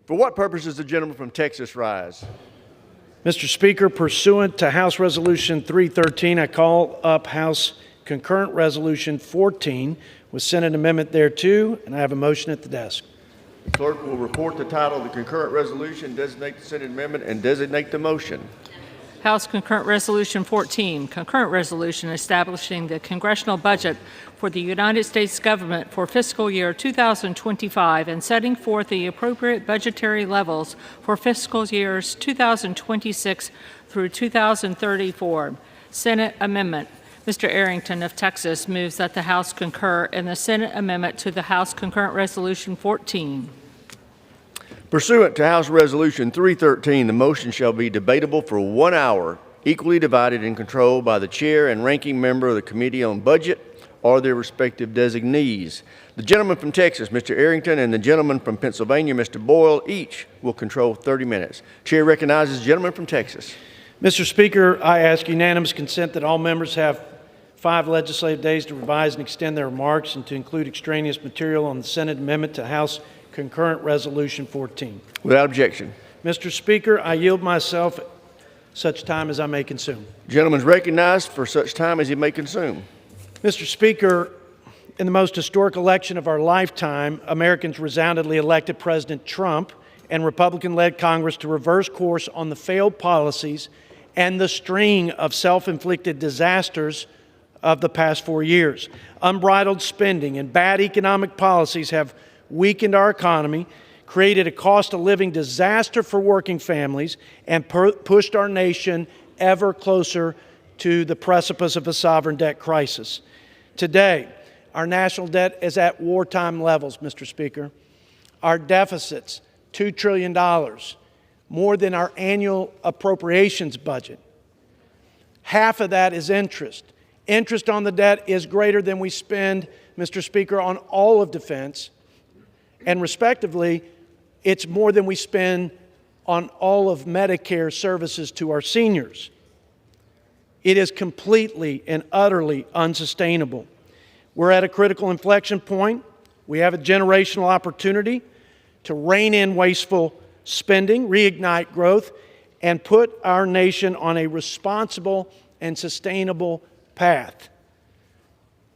For what purpose does the gentleman from Texas rise? Mr. Speaker, pursuant to House Resolution 313, I call up House Concurrent Resolution 14 with Senate amendment thereto, and I have a motion at the desk. The clerk will report the title of the concurrent resolution, designate the Senate amendment, and designate the motion. House Concurrent Resolution 14, concurrent resolution establishing the congressional budget for the United States government for fiscal year 2025 and setting forth the appropriate budgetary levels for fiscal years 2026 through 2034. Senate amendment. Mr. Arrington of Texas moves that the House concur in the Senate amendment to the House Concurrent Resolution 14. Pursuant to House Resolution 313, the motion shall be debatable for 1 hour, equally divided and controlled by the chair and ranking member of the Committee on Budget or their respective designees. The gentleman from Texas, Mr. Arrington, and the gentleman from Pennsylvania, Mr. Boyle, each will control 30 minutes. Chair recognizes the gentleman from Texas. Mr. Speaker, I ask unanimous consent that all members have 5 legislative days to revise and extend their remarks and to include extraneous material on the Senate amendment to House Concurrent Resolution 14. Without objection. Mr. Speaker, I yield myself such time as I may consume. The gentleman is recognized for such time as he may consume. Mr. Speaker, in the most historic election of our lifetime, Americans resoundingly elected President Trump and Republican-led Congress to reverse course on the failed policies and the string of self-inflicted disasters of the past 4 years. Unbridled spending and bad economic policies have weakened our economy, created a cost of living disaster for working families, and pushed our nation ever closer to the precipice of a sovereign debt crisis. Today, our national debt is at wartime levels, Mr. Speaker. Our deficits, $2 trillion, more than our annual appropriations budget. Half of that is interest. Interest on the debt is greater than we spend, Mr. Speaker, on all of defense. And respectively, it's more than we spend on all of Medicare services to our seniors. It is completely and utterly unsustainable. We're at a critical inflection point. We have a generational opportunity to rein in wasteful spending, reignite growth, and put our nation on a responsible and sustainable path.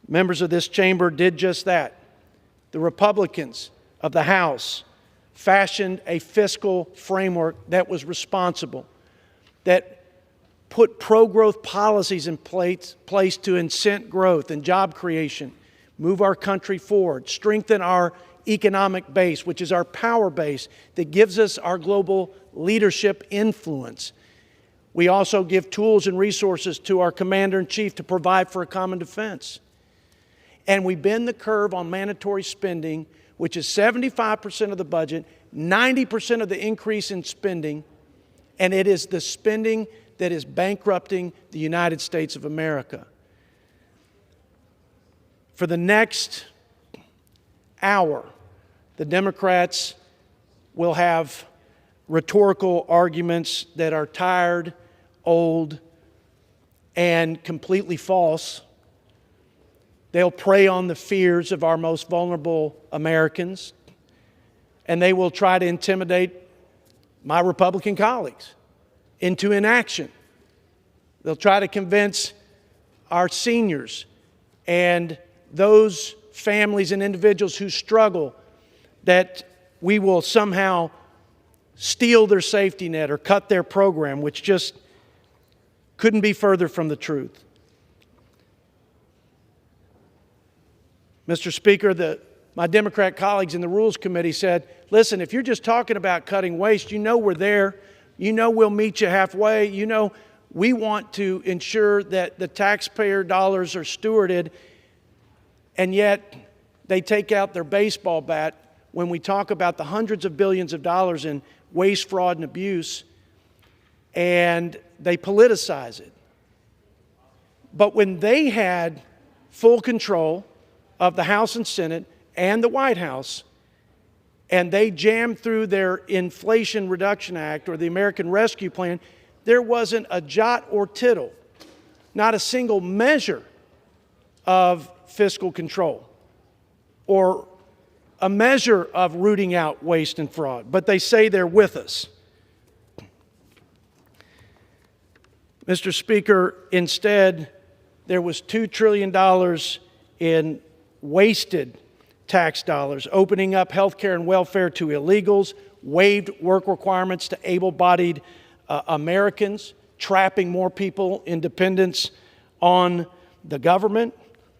Members of this chamber did just that. The Republicans of the House fashioned a fiscal framework that was responsible, that put pro-growth policies in place to incent growth and job creation, move our country forward, strengthen our economic base, which is our power base that gives us our global leadership influence. We also give tools and resources to our commander-in-chief to provide for a common defense. And we bend the curve on mandatory spending, which is 75% of the budget, 90% of the increase in spending, and it is the spending that is bankrupting the United States of America. For the next hour, the Democrats will have rhetorical arguments that are tired, old, and completely false. They'll prey on the fears of our most vulnerable Americans, and they will try to intimidate my Republican colleagues into inaction. They'll try to convince our seniors and those families and individuals who struggle that we will somehow steal their safety net or cut their program, which just couldn't be further from the truth. Mr. Speaker, my Democrat colleagues in the Rules Committee said, listen, if you're just talking about cutting waste, you know we're there. You know we'll meet you halfway. You know we want to ensure that the taxpayer dollars are stewarded, and yet they take out their baseball bat when we talk about the hundreds of billions of dollars in waste, fraud, and abuse, and they politicize it. But when they had full control of the House and Senate and the White House, and they jammed through their Inflation Reduction Act or the American Rescue Plan, there wasn't a jot or tittle, not a single measure of fiscal control or a measure of rooting out waste and fraud, but they say they're with us. Mr. Speaker, instead, there was $2 trillion in wasted tax dollars, opening up health care and welfare to illegals, waived work requirements to able-bodied Americans, trapping more people in dependence on the government.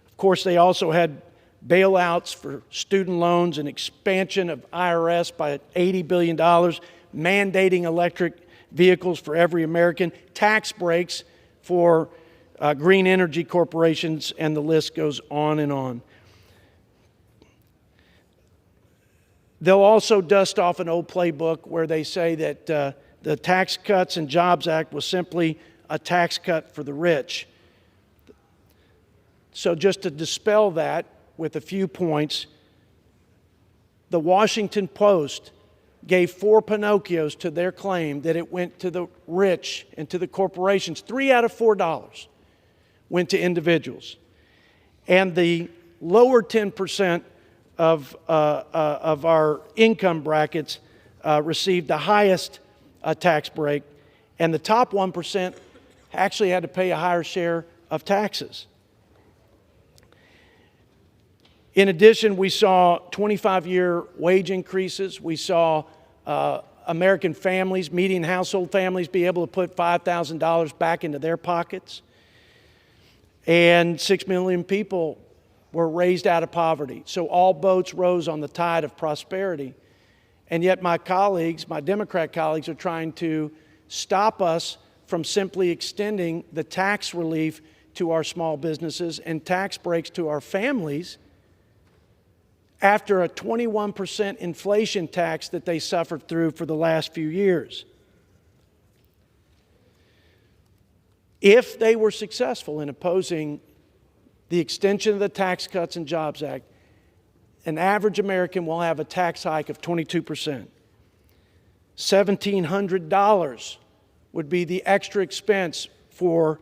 Of course, they also had bailouts for student loans and expansion of IRS by $80 billion, mandating electric vehicles for every American, tax breaks for green energy corporations, and the list goes on and on. They'll also dust off an old playbook where they say that the Tax Cuts and Jobs Act was simply a tax cut for the rich. So just to dispel that with a few points, the Washington Post gave 4 Pinocchios to their claim that it went to the rich and to the corporations. 3 out of $4 went to individuals. And the lower 10% of our income brackets received the highest tax break, and the top 1% actually had to pay a higher share of taxes. In addition, we saw 25-year wage increases. We saw American families, median household families, be able to put $5,000 back into their pockets. And 6 million people were raised out of poverty. So all boats rose on the tide of prosperity. And yet my colleagues, my Democrat colleagues, are trying to stop us from simply extending the tax relief to our small businesses and tax breaks to our families after a 21% inflation tax that they suffered through for the last few years. If they were successful in opposing the extension of the Tax Cuts and Jobs Act, an average American will have a tax hike of 22%. $1,700 would be the extra expense for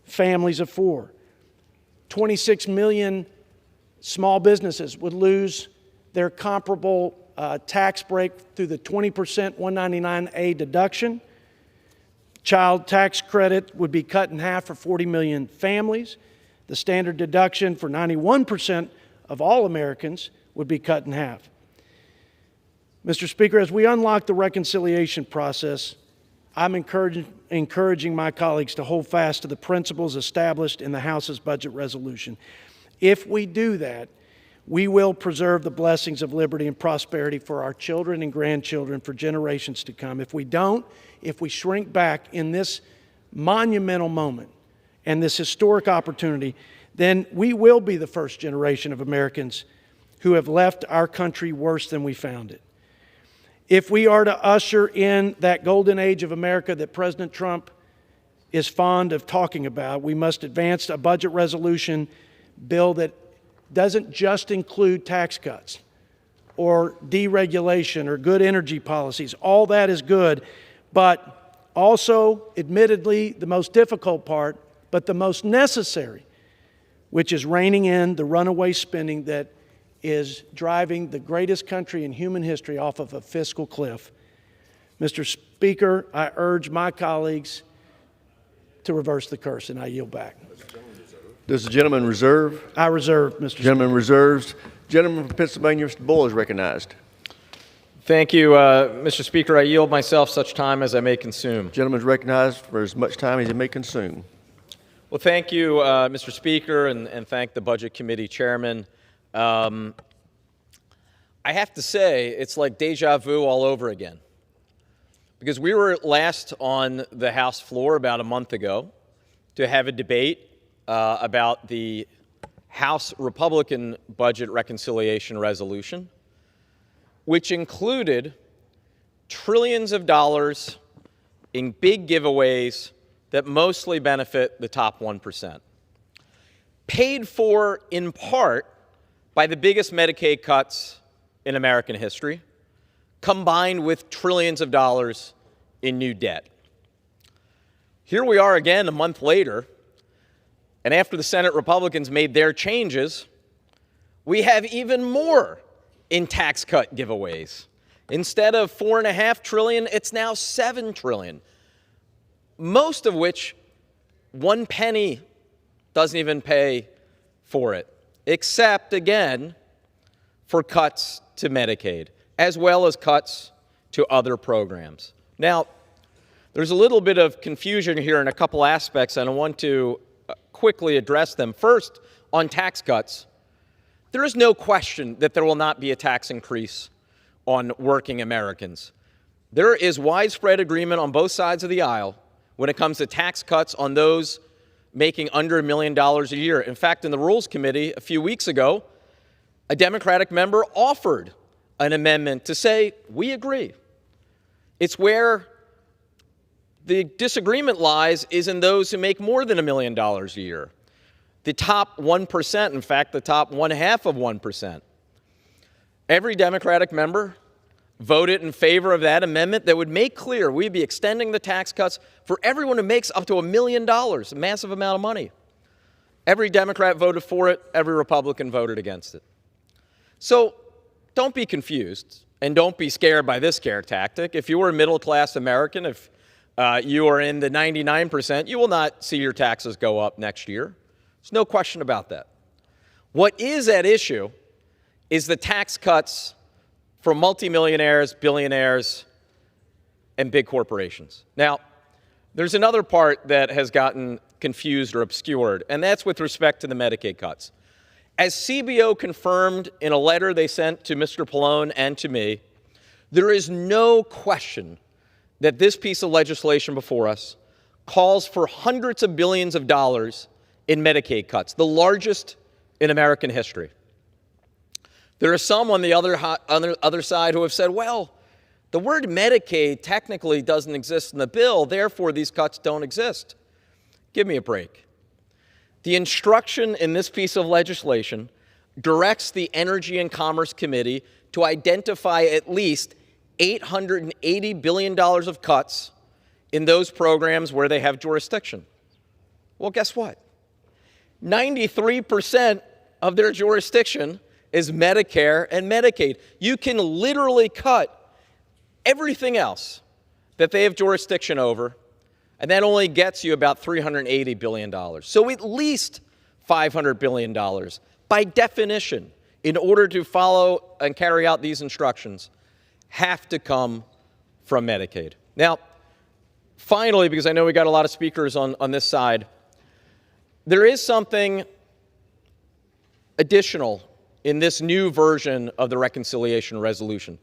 families of 4. 26 million small businesses would lose their comparable tax break through the 20% 199A deduction. Child tax credit would be cut in half for 40 million families. The standard deduction for 91% of all Americans would be cut in half. Mr. Speaker, as we unlock the reconciliation process, I'm encouraging my colleagues to hold fast to the principles established in the House's budget resolution. If we do that, we will preserve the blessings of liberty and prosperity for our children and grandchildren for generations to come. If we don't, if we shrink back in this monumental moment and this historic opportunity, then we will be the first generation of Americans who have left our country worse than we found it. If we are to usher in that golden age of America that President Trump is fond of talking about, we must advance a budget resolution bill that doesn't just include tax cuts or deregulation or good energy policies. All that is good, but also, admittedly, the most difficult part, but the most necessary, which is reining in the runaway spending that is driving the greatest country in human history off of a fiscal cliff. Mr. Speaker, I urge my colleagues to reverse the curse, and I yield back. Does the gentleman reserve? I reserve, Mr. Gentleman reserves. Gentleman from Pennsylvania, Mr. Boyle, is recognized. Thank you, Mr. Speaker. I yield myself such time as I may consume. Gentleman is recognized for as much time as he may consume. Well, thank you, Mr. Speaker, and thank the Budget Committee Chairman. I have to say, it's like deja vu all over again. Because we were last on the House floor about a month ago to have a debate about the House Republican budget reconciliation resolution, which included trillions of dollars in big giveaways that mostly benefit the top 1%. Paid for in part by the biggest Medicaid cuts in American history, combined with trillions of dollars in new debt. Here we are again a month later, and after the Senate Republicans made their changes, we have even more in tax cut giveaways. Instead of $4.5 trillion, it's now $7 trillion. Most of which 1 penny doesn't even pay for it, except, again, for cuts to Medicaid, as well as cuts to other programs. Now, there's a little bit of confusion here in a couple aspects, and I want to quickly address them. First, on tax cuts, there is no question that there will not be a tax increase on working Americans. There is widespread agreement on both sides of the aisle when it comes to tax cuts on those making under $1 million a year. In fact, in the Rules Committee a few weeks ago, a Democratic member offered an amendment to say, we agree. It's where the disagreement lies is in those who make more than $1 million a year. The top 1%, in fact, the top 1/2 of 1%. Every Democratic member voted in favor of that amendment that would make clear we'd be extending the tax cuts for everyone who makes up to $1 million, a massive amount of money. Every Democrat voted for it. Every Republican voted against it. So don't be confused and don't be scared by this scare tactic. If you were a middle-class American, if you are in the 99%, you will not see your taxes go up next year. There's no question about that. What is at issue is the tax cuts for multimillionaires, billionaires, and big corporations. Now, there's another part that has gotten confused or obscured, and that's with respect to the Medicaid cuts. As CBO confirmed in a letter they sent to Mr. Pallone and to me, there is no question that this piece of legislation before us calls for hundreds of billions of dollars in Medicaid cuts, the largest in American history. There are some on the other side who have said, well, the word Medicaid technically doesn't exist in the bill, therefore these cuts don't exist. Give me a break. The instruction in this piece of legislation directs the Energy and Commerce Committee to identify at least $880 billion of cuts in those programs where they have jurisdiction. Well, guess what? 93% of their jurisdiction is Medicare and Medicaid. You can literally cut everything else that they have jurisdiction over, and that only gets you about $380 billion. So at least $500 billion. By definition, in order to follow and carry out these instructions, have to come from Medicaid. Now, finally, because I know we got a lot of speakers on this side, there is something additional in this new version of the reconciliation resolution.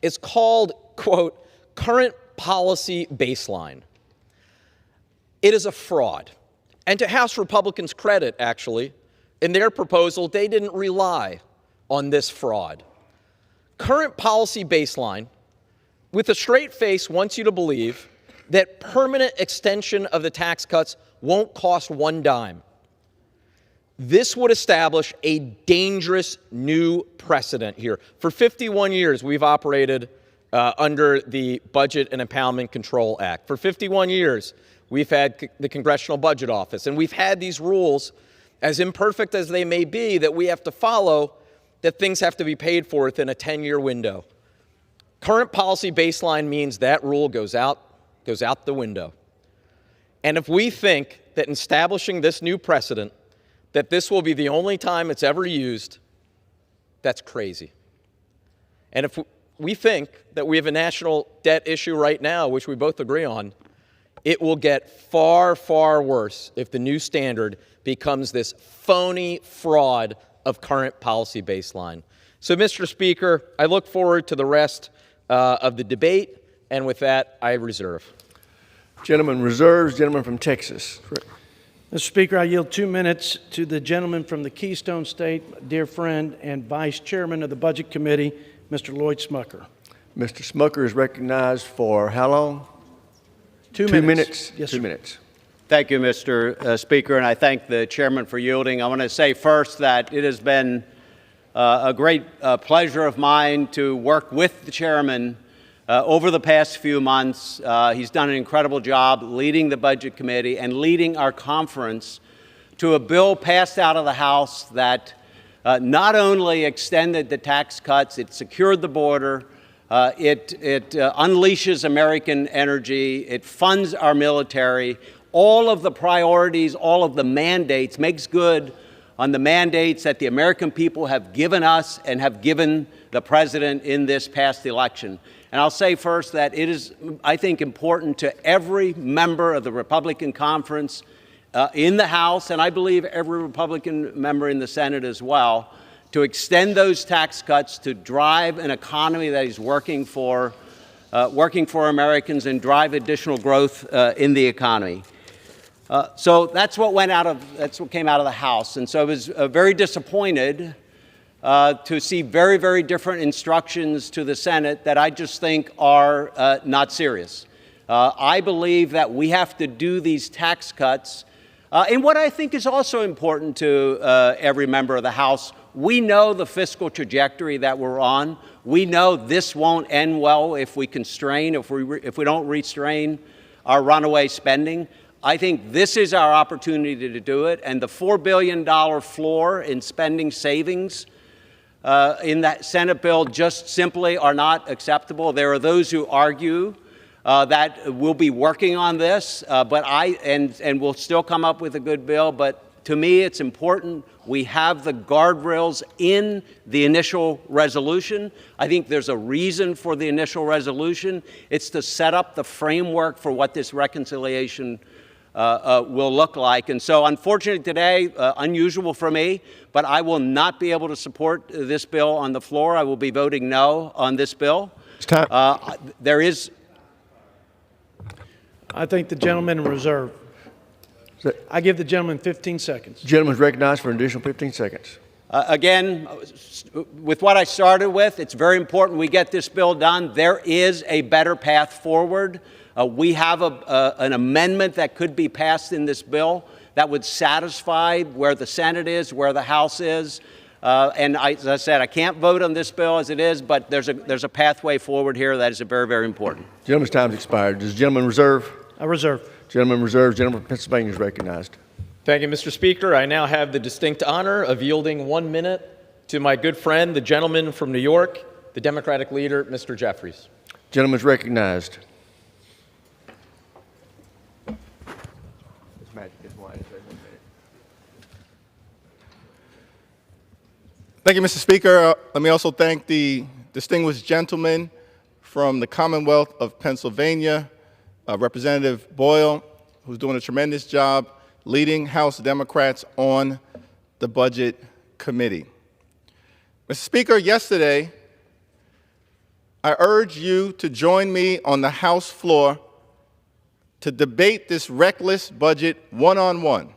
It's called, quote, current policy baseline. It is a fraud. And to House Republicans' credit, actually, in their proposal, they didn't rely on this fraud. Current policy baseline, with a straight face, wants you to believe that permanent extension of the tax cuts won't cost one dime. This would establish a dangerous new precedent here. For 51 years, we've operated under the Budget and Impoundment Control Act. For 51 years, we've had the Congressional Budget Office, and we've had these rules, as imperfect as they may be, that we have to follow, that things have to be paid for within a 10-year window. Current policy baseline means that rule goes out the window. And if we think that in establishing this new precedent, that this will be the only time it's ever used, that's crazy. And if we think that we have a national debt issue right now, which we both agree on, it will get far, far worse if the new standard becomes this phony fraud of current policy baseline. So, Mr. Speaker, I look forward to the rest of the debate, and with that, I reserve. Gentleman reserves. Gentleman from Texas. Mr. Speaker, I yield 2 minutes to the gentleman from the Keystone State, dear friend and Vice Chairman of the Budget Committee, Mr. Lloyd Smucker. Mr. Smucker is recognized for how long? 2 minutes. 2 minutes. Yes, 2 sir. minutes. Thank you, Mr. Speaker, and I thank the chairman for yielding. I want to say first that it has been a great pleasure of mine to work with the chairman over the past few months. He's done an incredible job leading the Budget Committee and leading our conference to a bill passed out of the House that not only extended the tax cuts, it secured the border, it unleashes American energy, it funds our military. All of the priorities, all of the mandates, makes good on the mandates that the American people have given us and have given the president in this past election. And I'll say first that it is, I think, important to every member of the Republican conference in the House, and I believe every Republican member in the Senate as well, to extend those tax cuts to drive an economy that is working for Americans and drive additional growth in the economy. So that's what came out of the House, and so I was very disappointed to see very, very different instructions to the Senate that I just think are not serious. I believe that we have to do these tax cuts. And what I think is also important to every member of the House, we know the fiscal trajectory that we're on. We know this won't end well if we constrain, if we don't restrain our runaway spending. I think this is our opportunity to do it, and the $4 billion floor in spending savings in that Senate bill just simply are not acceptable. There are those who argue that we'll be working on this, and we'll still come up with a good bill. But to me, it's important we have the guardrails in the initial resolution. I think there's a reason for the initial resolution. It's to set up the framework for what this reconciliation will look like. And so, unfortunately today, unusual for me, but I will not be able to support this bill on the floor. I will be voting no on this bill. There is... I think the gentleman in reserve. I give the gentleman 15 seconds. The gentleman is recognized for an additional 15 seconds. Again, with what I started with, it's very important we get this bill done. There is a better path forward. We have an amendment that could be passed in this bill that would satisfy where the Senate is, where the House is. And as I said, I can't vote on this bill as it is, but there's a pathway forward here that is very, very important. Gentleman's time has expired. Does the gentleman reserve? I reserve. Gentleman reserves. Gentleman from Pennsylvania is recognized. Thank you, Mr. Speaker. I now have the distinct honor of yielding 1 minute to my good friend, the gentleman from New York, the Democratic leader, Mr. Jeffries. Gentleman is recognized. Thank you, Mr. Speaker. Let me also thank the distinguished gentleman from the Commonwealth of Pennsylvania, Representative Boyle, who's doing a tremendous job leading House Democrats on the Budget Committee. Mr. Speaker, yesterday, I urged you to join me on the House floor to debate this reckless budget one-on-one,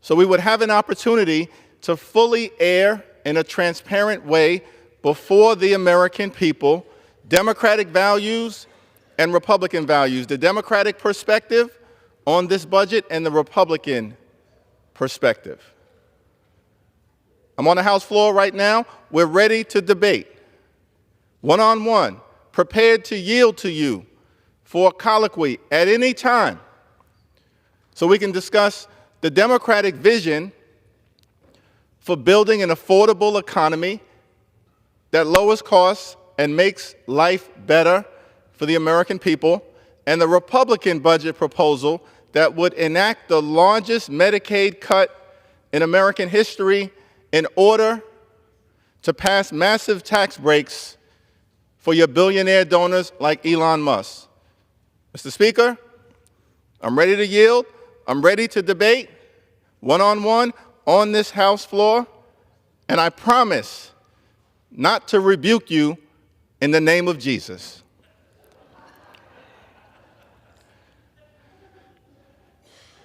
so we would have an opportunity to fully air in a transparent way before the American people Democratic values and Republican values, the Democratic perspective on this budget and the Republican perspective. I'm on the House floor right now. We're ready to debate one-on-one, prepared to yield to you for a colloquy at any time so we can discuss the Democratic vision for building an affordable economy that lowers costs and makes life better for the American people, and the Republican budget proposal that would enact the largest Medicaid cut in American history in order to pass massive tax breaks for your billionaire donors like Elon Musk. Mr. Speaker, I'm ready to yield. I'm ready to debate one-on-one on this House floor, and I promise not to rebuke you in the name of Jesus.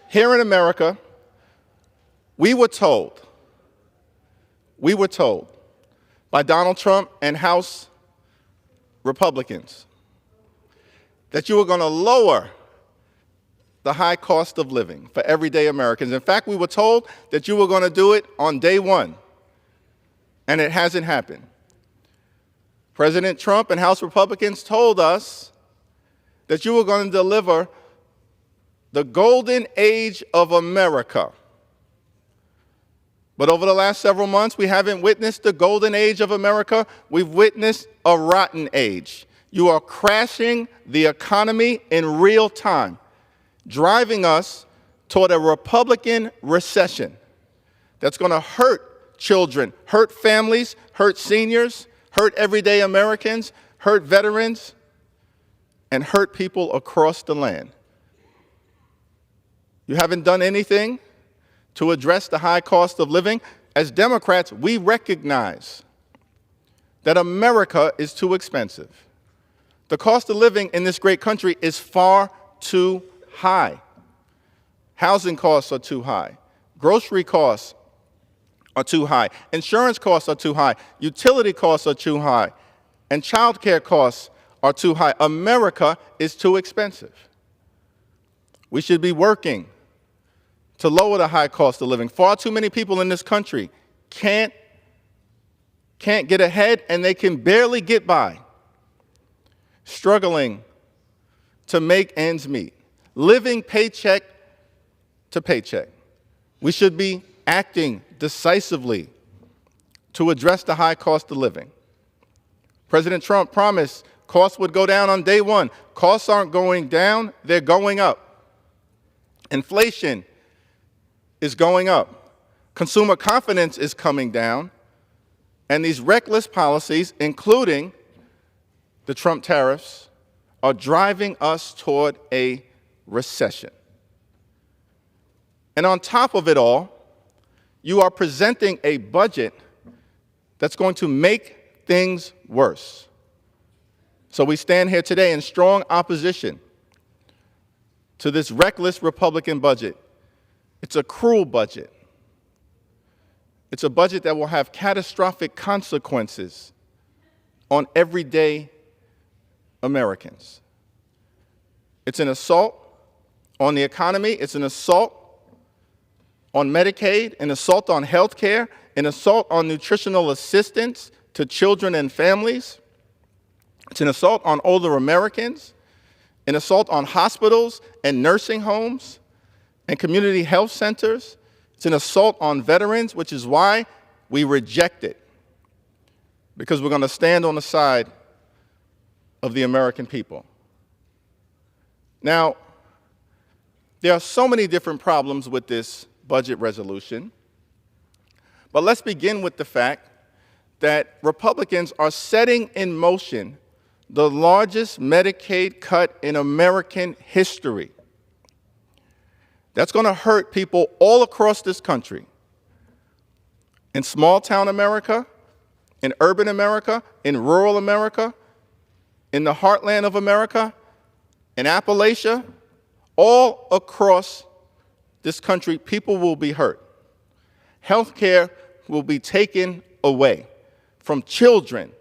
Here in America, we were told by Donald Trump and House Republicans that you were going to lower the high cost of living for everyday Americans. In fact, we were told that you were going to do it on day one, and it hasn't happened. President Trump and House Republicans told us that you were going to deliver the golden age of America But over the last several months, we haven't witnessed the golden age of America. We've witnessed a rotten age. You are crashing the economy in real time, driving us toward a Republican recession that's going to hurt children, hurt families, hurt seniors, hurt everyday Americans, hurt veterans, and hurt people across the land. You haven't done anything to address the high cost of living. As Democrats, we recognize that America is too expensive. The cost of living in this great country is far too high. Housing costs are too high. Grocery costs are too high. Insurance costs are too high. Utility costs are too high. And child care costs are too high. America is too expensive. We should be working to lower the high cost of living. Far too many people in this country can't get ahead, and they can barely get by, struggling to make ends meet, living paycheck to paycheck. We should be acting decisively to address the high cost of living. President Trump promised costs would go down on day one. Costs aren't going down, they're going up. Inflation is going up. Consumer confidence is coming down. And these reckless policies, including the Trump tariffs, are driving us toward a recession. And on top of it all, you are presenting a budget that's going to make things worse. So we stand here today in strong opposition to this reckless Republican budget. It's a cruel budget. It's a budget that will have catastrophic consequences on everyday Americans. It's an assault on the economy. It's an assault on Medicaid, an assault on health care, an assault on nutritional assistance to children and families. It's an assault on older Americans, an assault on hospitals and nursing homes and community health centers. It's an assault on veterans, which is why we reject it, because we're going to stand on the side of the American people. Now, there are so many different problems with this budget resolution, but let's begin with the fact that Republicans are setting in motion the largest Medicaid cut in American history. That's going to hurt people all across this country, in small-town America, in urban America, in rural America, in the heartland of America, in Appalachia, all across this country, people will be hurt. Health care will be taken away from children,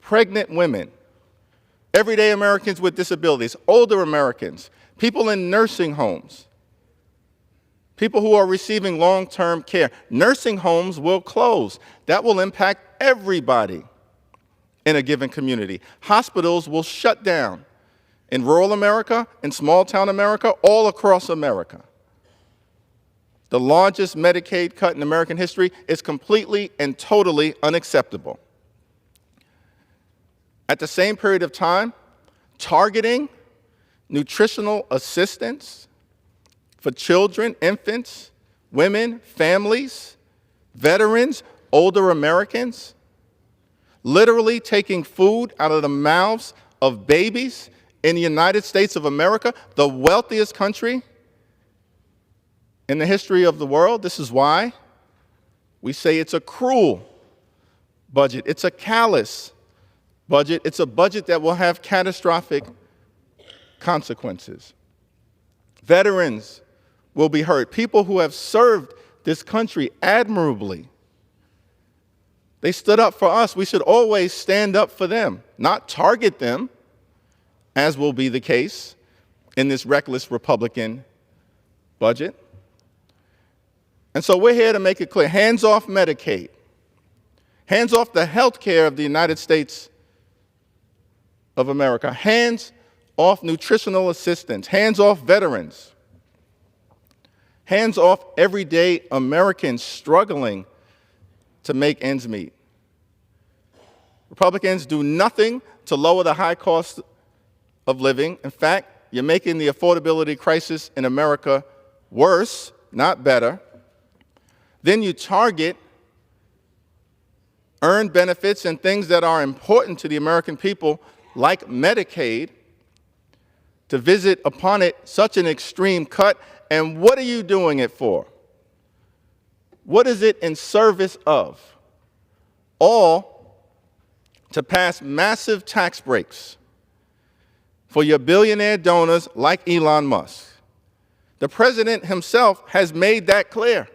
pregnant women, everyday Americans with disabilities, older Americans, people in nursing homes, people who are receiving long-term care. Nursing homes will close. That will impact everybody in a given community. Hospitals will shut down in rural America, in small-town America, all across America. The largest Medicaid cut in American history is completely and totally unacceptable. At the same period of time, targeting nutritional assistance for children, infants, women, families, veterans, older Americans, literally taking food out of the mouths of babies in the United States of America, the wealthiest country in the history of the world. This is why we say it's a cruel budget. It's a callous budget. It's a budget that will have catastrophic consequences. Veterans will be hurt. People who have served this country admirably. They stood up for us. We should always stand up for them, not target them, as will be the case in this reckless Republican budget. And so we're here to make it clear, hands off Medicaid, hands off the health care of the United States of America, hands off nutritional assistance, hands off veterans, hands off everyday Americans struggling to make ends meet. Republicans do nothing to lower the high cost of living. In fact, you're making the affordability crisis in America worse, not better. Then you target earned benefits and things that are important to the American people, like Medicaid, to visit upon it such an extreme cut. And what are you doing it for? What is it in service of? All to pass massive tax breaks for your billionaire donors like Elon Musk. The president himself has made that clear.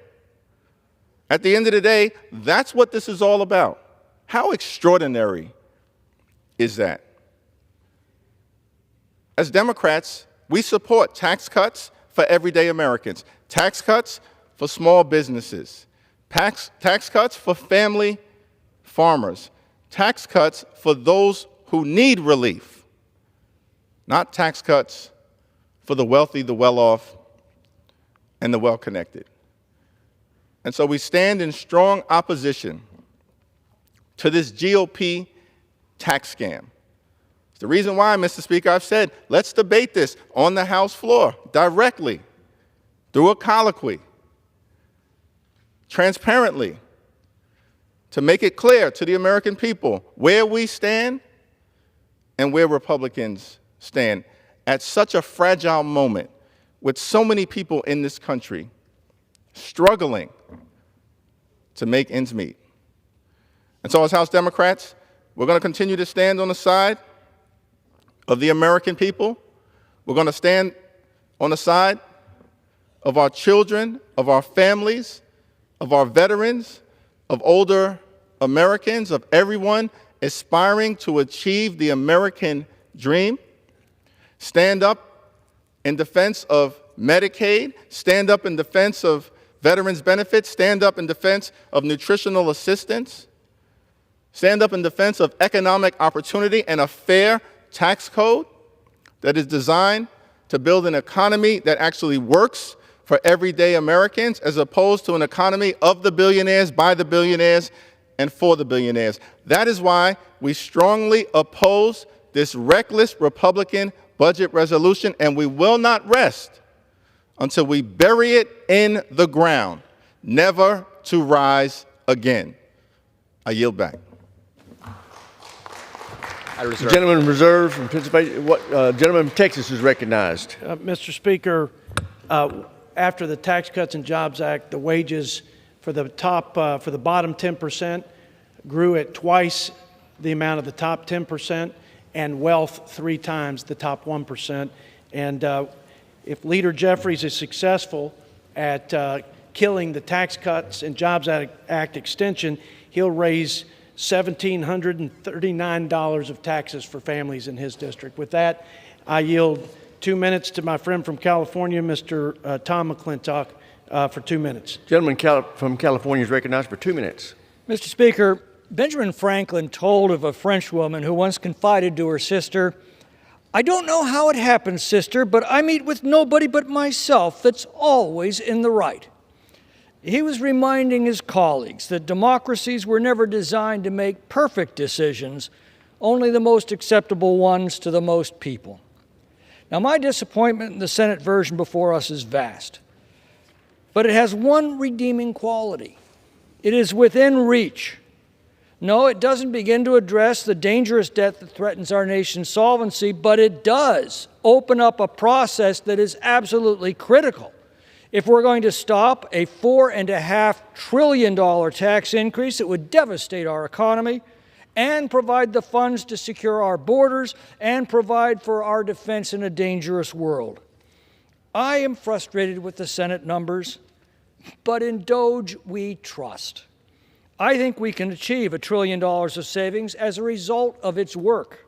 At the end of the day, that's what this is all about. How extraordinary is that? As Democrats, we support tax cuts for everyday Americans, tax cuts for small businesses, tax cuts for family farmers, tax cuts for those who need relief, not tax cuts for the wealthy, the well-off, and the well-connected. And so we stand in strong opposition to this GOP tax scam. It's the reason why, Mr. Speaker, I've said, let's debate this on the House floor directly, through a colloquy, transparently, to make it clear to the American people where we stand and where Republicans stand at such a fragile moment with so many people in this country struggling to make ends meet. And so as House Democrats, we're going to continue to stand on the side of the American people. We're going to stand on the side of our children, of our families, of our veterans, of older Americans, of everyone aspiring to achieve the American dream. Stand up in defense of Medicaid, stand up in defense of veterans benefits, stand up in defense of nutritional assistance, stand up in defense of economic opportunity and a fair tax code that is designed to build an economy that actually works for everyday Americans, as opposed to an economy of the billionaires, by the billionaires, and for the billionaires. That is why we strongly oppose this reckless Republican budget resolution, and we will not rest until we bury it in the ground, never to rise again. I yield back. The gentleman reserved from Pennsylvania, gentleman from Texas is recognized. Mr. Speaker, after the Tax Cuts and Jobs Act, the wages for the bottom 10% grew at twice the amount of the top 10%, and wealth 3 times the top 1%. And if Leader Jeffries is successful at killing the Tax Cuts and Jobs Act extension, he'll raise $1,739 of taxes for families in his district. With that, I yield 2 minutes to my friend from California, Mr. Tom McClintock, for 2 minutes. Gentleman from California is recognized for 2 minutes. Mr. Speaker, Benjamin Franklin told of a French woman who once confided to her sister, "I don't know how it happens, sister, but I meet with nobody but myself that's always in the right." He was reminding his colleagues that democracies were never designed to make perfect decisions, only the most acceptable ones to the most people. Now, my disappointment in the Senate version before us is vast, but it has one redeeming quality. It is within reach. No, it doesn't begin to address the dangerous debt that threatens our nation's solvency, but it does open up a process that is absolutely critical if we're going to stop a $4.5 trillion tax increase that would devastate our economy and provide the funds to secure our borders and provide for our defense in a dangerous world. I am frustrated with the Senate numbers, but in DOGE we trust. I think we can achieve $1 trillion of savings as a result of its work.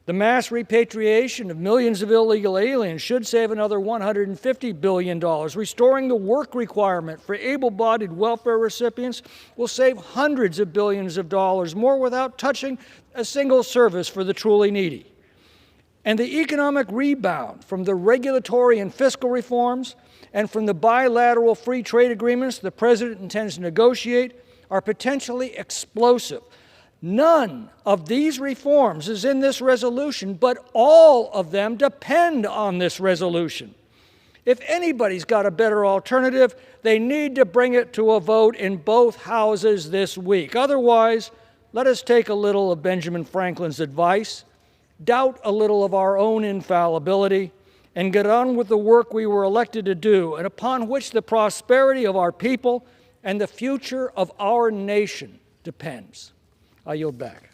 The mass repatriation of millions of illegal aliens should save another $150 billion. Restoring the work requirement for able-bodied welfare recipients will save hundreds of billions of dollars more without touching a single service for the truly needy. And the economic rebound from the regulatory and fiscal reforms and from the bilateral free trade agreements the President intends to negotiate are potentially explosive. None of these reforms is in this resolution, but all of them depend on this resolution. If anybody's got a better alternative, they need to bring it to a vote in both houses this week. Otherwise, let us take a little of Benjamin Franklin's advice, doubt a little of our own infallibility, and get on with the work we were elected to do, and upon which the prosperity of our people and the future of our nation depends. I yield back.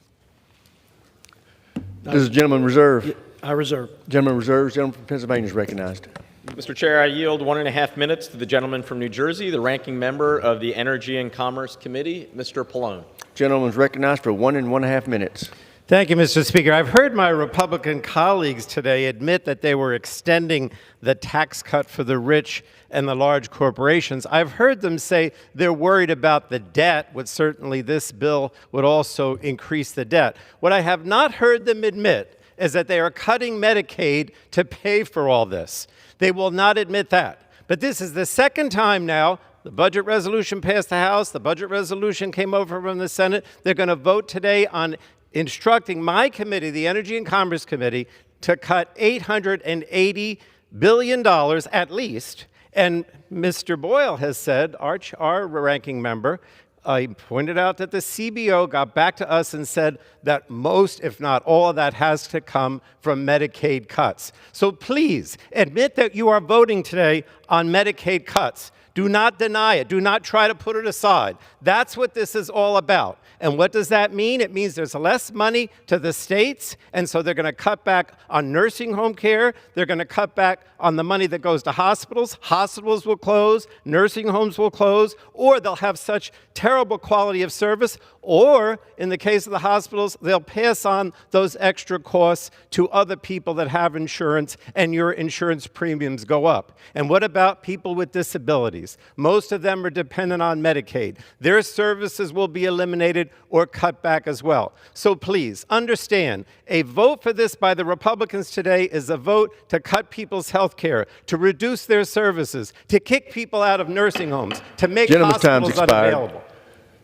Does the gentleman reserve? I reserve. Gentleman reserves. Gentleman from Pennsylvania is recognized. Mr. Chair, I yield 1.5 minutes to the gentleman from New Jersey, the ranking member of the Energy and Commerce Committee, Mr. Pallone. Gentleman is recognized for 1.5 minutes. Thank you, Mr. Speaker. I've heard my Republican colleagues today admit that they were extending the tax cut for the rich and the large corporations. I've heard them say they're worried about the debt, which certainly this bill would also increase the debt. What I have not heard them admit is that they are cutting Medicaid to pay for all this. They will not admit that. But this is the second time now. The budget resolution passed the House. The budget resolution came over from the Senate. They're going to vote today on instructing my committee, the Energy and Commerce Committee, to cut $880 billion at least. And Mr. Boyle has said, our ranking member, I pointed out that the CBO got back to us and said that most, if not all of that, has to come from Medicaid cuts. So please admit that you are voting today on Medicaid cuts. Do not deny it. Do not try to put it aside. That's what this is all about. And what does that mean? It means there's less money to the states, and so they're going to cut back on nursing home care. They're going to cut back on the money that goes to hospitals. Hospitals will close, nursing homes will close, or they'll have such terrible quality of service, or in the case of the hospitals, they'll pass on those extra costs to other people that have insurance, and your insurance premiums go up. And what about people with disabilities? Most of them are dependent on Medicaid. Their services will be eliminated or cut back as well. So please understand, a vote for this by the Republicans today is a vote to cut people's health care, to reduce their services, to kick people out of nursing homes, to make hospitals unavailable.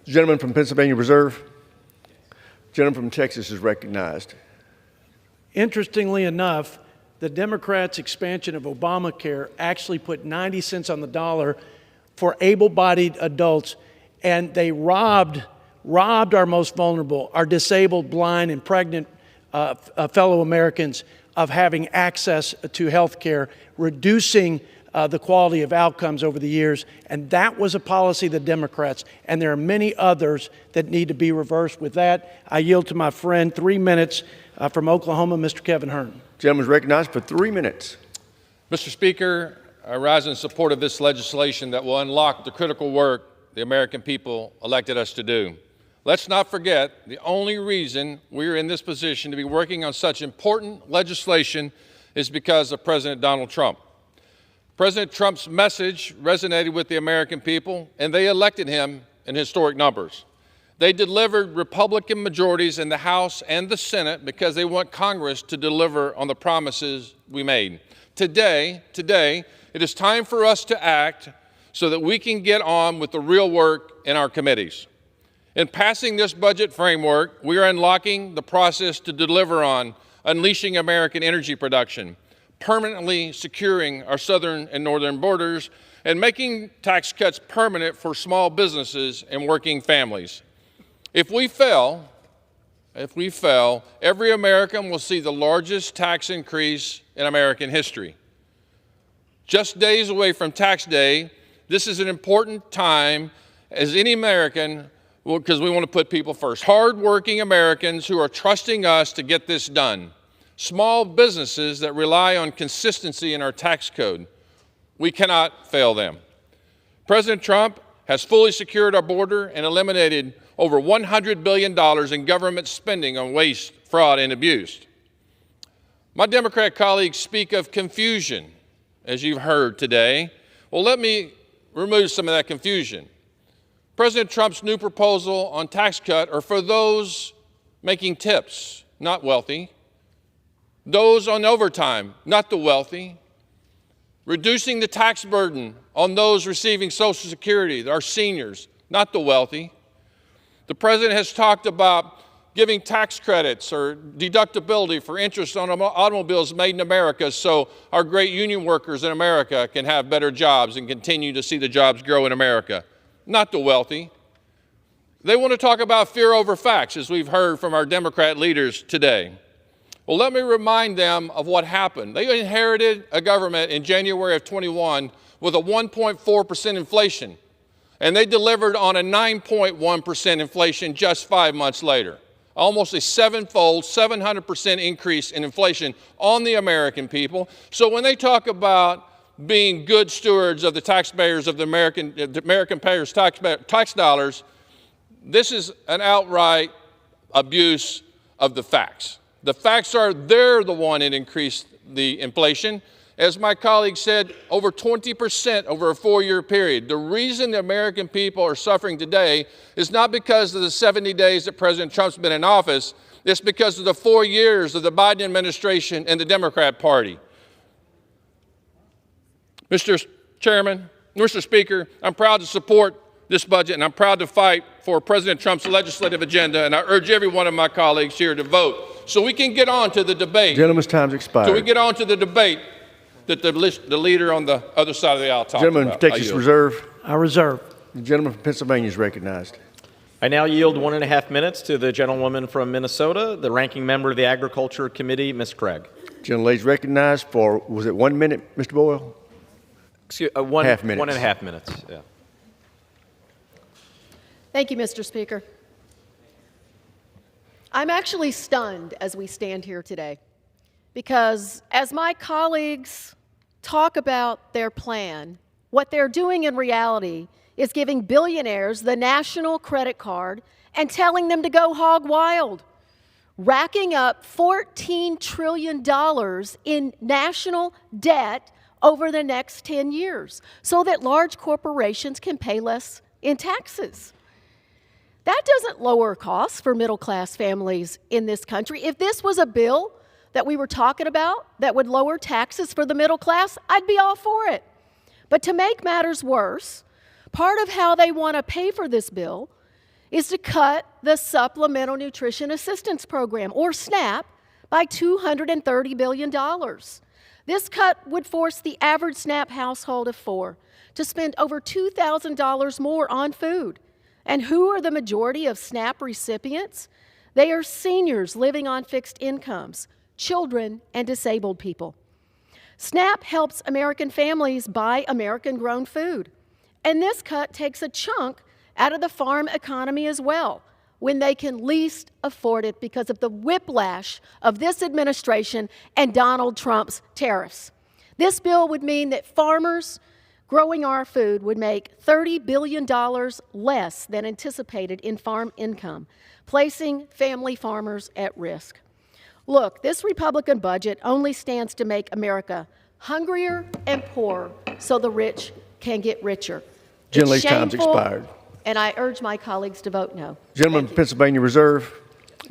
Gentleman from Pennsylvania Reserve. Gentleman from Texas is recognized. Interestingly enough, the Democrats' expansion of Obamacare actually put 90 cents on the dollar for able-bodied adults, and they robbed our most vulnerable, our disabled, blind, and pregnant fellow Americans of having access to health care, reducing the quality of outcomes over the years. And that was a policy of the Democrats, and there are many others that need to be reversed. With that, I yield to my friend, 3 minutes, from Oklahoma, Mr. Kevin Hearn. Gentleman is recognized for 3 minutes. Mr. Speaker, I rise in support of this legislation that will unlock the critical work the American people elected us to do. Let's not forget, the only reason we're in this position to be working on such important legislation is because of President Donald Trump. President Trump's message resonated with the American people, and they elected him in historic numbers. They delivered Republican majorities in the House and the Senate because they want Congress to deliver on the promises we made. Today, it is time for us to act so that we can get on with the real work in our committees. In passing this budget framework, we are unlocking the process to deliver on unleashing American energy production, permanently securing our southern and northern borders, and making tax cuts permanent for small businesses and working families. If we fail, every American will see the largest tax increase in American history. Just days away from tax day, this is an important time as any American, because we want to put people first. Hard-working Americans who are trusting us to get this done. Small businesses that rely on consistency in our tax code. We cannot fail them. President Trump has fully secured our border and eliminated over $100 billion in government spending on waste, fraud, and abuse. My Democrat colleagues speak of confusion, as you've heard today. Well, let me remove some of that confusion. President Trump's new proposal on tax cut are for those making tips, not wealthy. Those on overtime, not the wealthy. reducing the tax burden on those receiving Social Security, our seniors, not the wealthy. The president has talked about giving tax credits or deductibility for interest on automobiles made in America so our great union workers in America can have better jobs and continue to see the jobs grow in America, not the wealthy. They want to talk about fear over facts, as we've heard from our Democrat leaders today. Well, let me remind them of what happened. They inherited a government in January of 21 with a 1.4% inflation, and they delivered on a 9.1% inflation just 5 months later. Almost a sevenfold, 700% increase in inflation on the American people. So when they talk about being good stewards of the taxpayers of the American payers' tax dollars, this is an outright abuse of the facts. The facts are they're the one that increased the inflation. As my colleague said, over 20% over a 4-year period. The reason the American people are suffering today is not because of the 70 days that President Trump's been in office. It's because of the 4 years of the Biden administration and the Democrat Party. Mr. Chairman, Mr. Speaker, I'm proud to support this budget, and I'm proud to fight for President Trump's legislative agenda, and I urge every one of my colleagues here to vote so we can get on to the debate. Gentleman's time's expired. So we get on to the debate that the leader on the other side of the aisle talked Gentleman about. from Texas Reserve. I reserve. The gentleman from Pennsylvania is recognized. I now yield 1.5 minutes to the gentlewoman from Minnesota, the ranking member of the Agriculture Committee, Ms. Craig. Gentlelady is recognized for, was it 1 minute, Mr. Boyle? Excuse, Half minutes. 1.5 minutes, yeah. Thank you, Mr. Speaker. I'm actually stunned as we stand here today because as my colleagues talk about their plan, what they're doing in reality is giving billionaires the national credit card and telling them to go hog wild, racking up $14 trillion in national debt over the next 10 years so that large corporations can pay less in taxes. That doesn't lower costs for middle-class families in this country. If this was a bill that we were talking about that would lower taxes for the middle class, I'd be all for it. But to make matters worse, part of how they want to pay for this bill is to cut the Supplemental Nutrition Assistance Program, or SNAP, by $230 billion. This cut would force the average SNAP household of 4 to spend over $2,000 more on food. And who are the majority of SNAP recipients? They are seniors living on fixed incomes, children, and disabled people. SNAP helps American families buy American-grown food. And this cut takes a chunk out of the farm economy as well, when they can least afford it because of the whiplash of this administration and Donald Trump's tariffs. This bill would mean that farmers growing our food would make $30 billion less than anticipated in farm income, placing family farmers at risk. Look, this Republican budget only stands to make America hungrier and poorer so the rich can get richer. Gentleman's time's expired. And I urge my colleagues to vote no. Gentleman from Pennsylvania Reserve.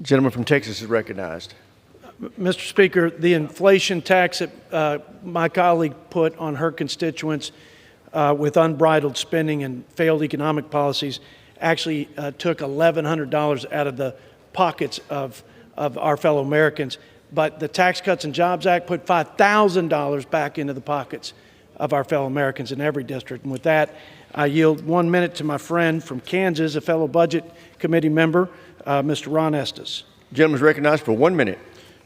Gentleman from Texas is recognized. Mr. Speaker, the inflation tax that my colleague put on her constituents with unbridled spending and failed economic policies actually took $1,100 out of the pockets of our fellow Americans. But the Tax Cuts and Jobs Act put $5,000 back into the pockets of our fellow Americans in every district. And with that, I yield 1 minute to my friend from Kansas, a fellow Budget Committee member, Mr. Ron Estes. Gentleman is recognized for 1 minute.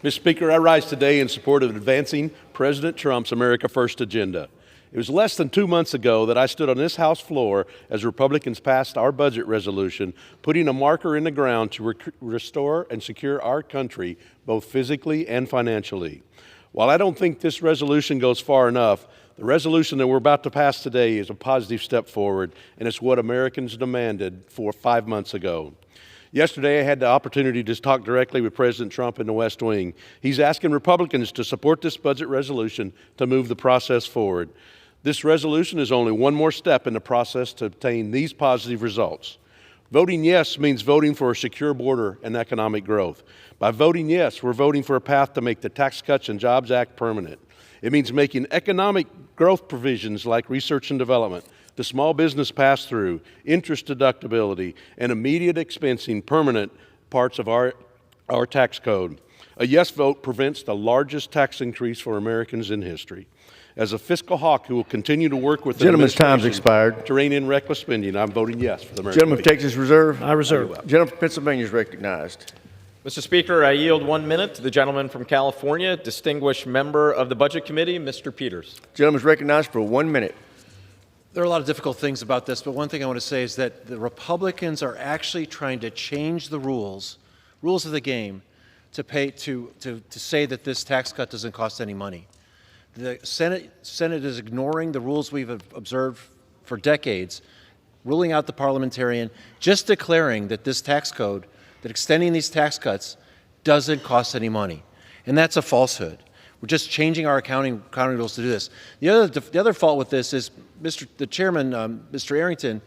Mr. Speaker, I rise today in support of advancing President Trump's America First agenda. It was less than 2 months ago that I stood on this House floor as Republicans passed our budget resolution, putting a marker in the ground to restore and secure our country, both physically and financially. While I don't think this resolution goes far enough, the resolution that we're about to pass today is a positive step forward, and it's what Americans demanded 5 months ago. Yesterday, I had the opportunity to talk directly with President Trump in the West Wing. He's asking Republicans to support this budget resolution to move the process forward. This resolution is only one more step in the process to obtain these positive results. Voting yes means voting for a secure border and economic growth. By voting yes, we're voting for a path to make the Tax Cuts and Jobs Act permanent. It means making economic growth provisions like research and development, the small business pass-through, interest deductibility, and immediate expensing permanent parts of our tax code. A yes vote prevents the largest tax increase for Americans in history. As a fiscal hawk who will continue to work with the Gentleman's time's administration expired. to rein in reckless spending, I'm voting yes for the American Gentleman from people. Texas Reserve? I reserve. Gentleman from Pennsylvania is recognized. Mr. Speaker, I yield 1 minute to the gentleman from California, distinguished member of the Budget Committee, Mr. Peters. Gentleman is recognized for 1 minute. There are a lot of difficult things about this, but one thing I want to say is that the Republicans are actually trying to change the rules of the game to say that this tax cut doesn't cost any money. The Senate is ignoring the rules we've observed for decades, ruling out the parliamentarian, just declaring that this tax code, that extending these tax cuts doesn't cost any money. And that's a falsehood. We're just changing our accounting rules to do this. The other fault with this is the chairman, Mr. Arrington,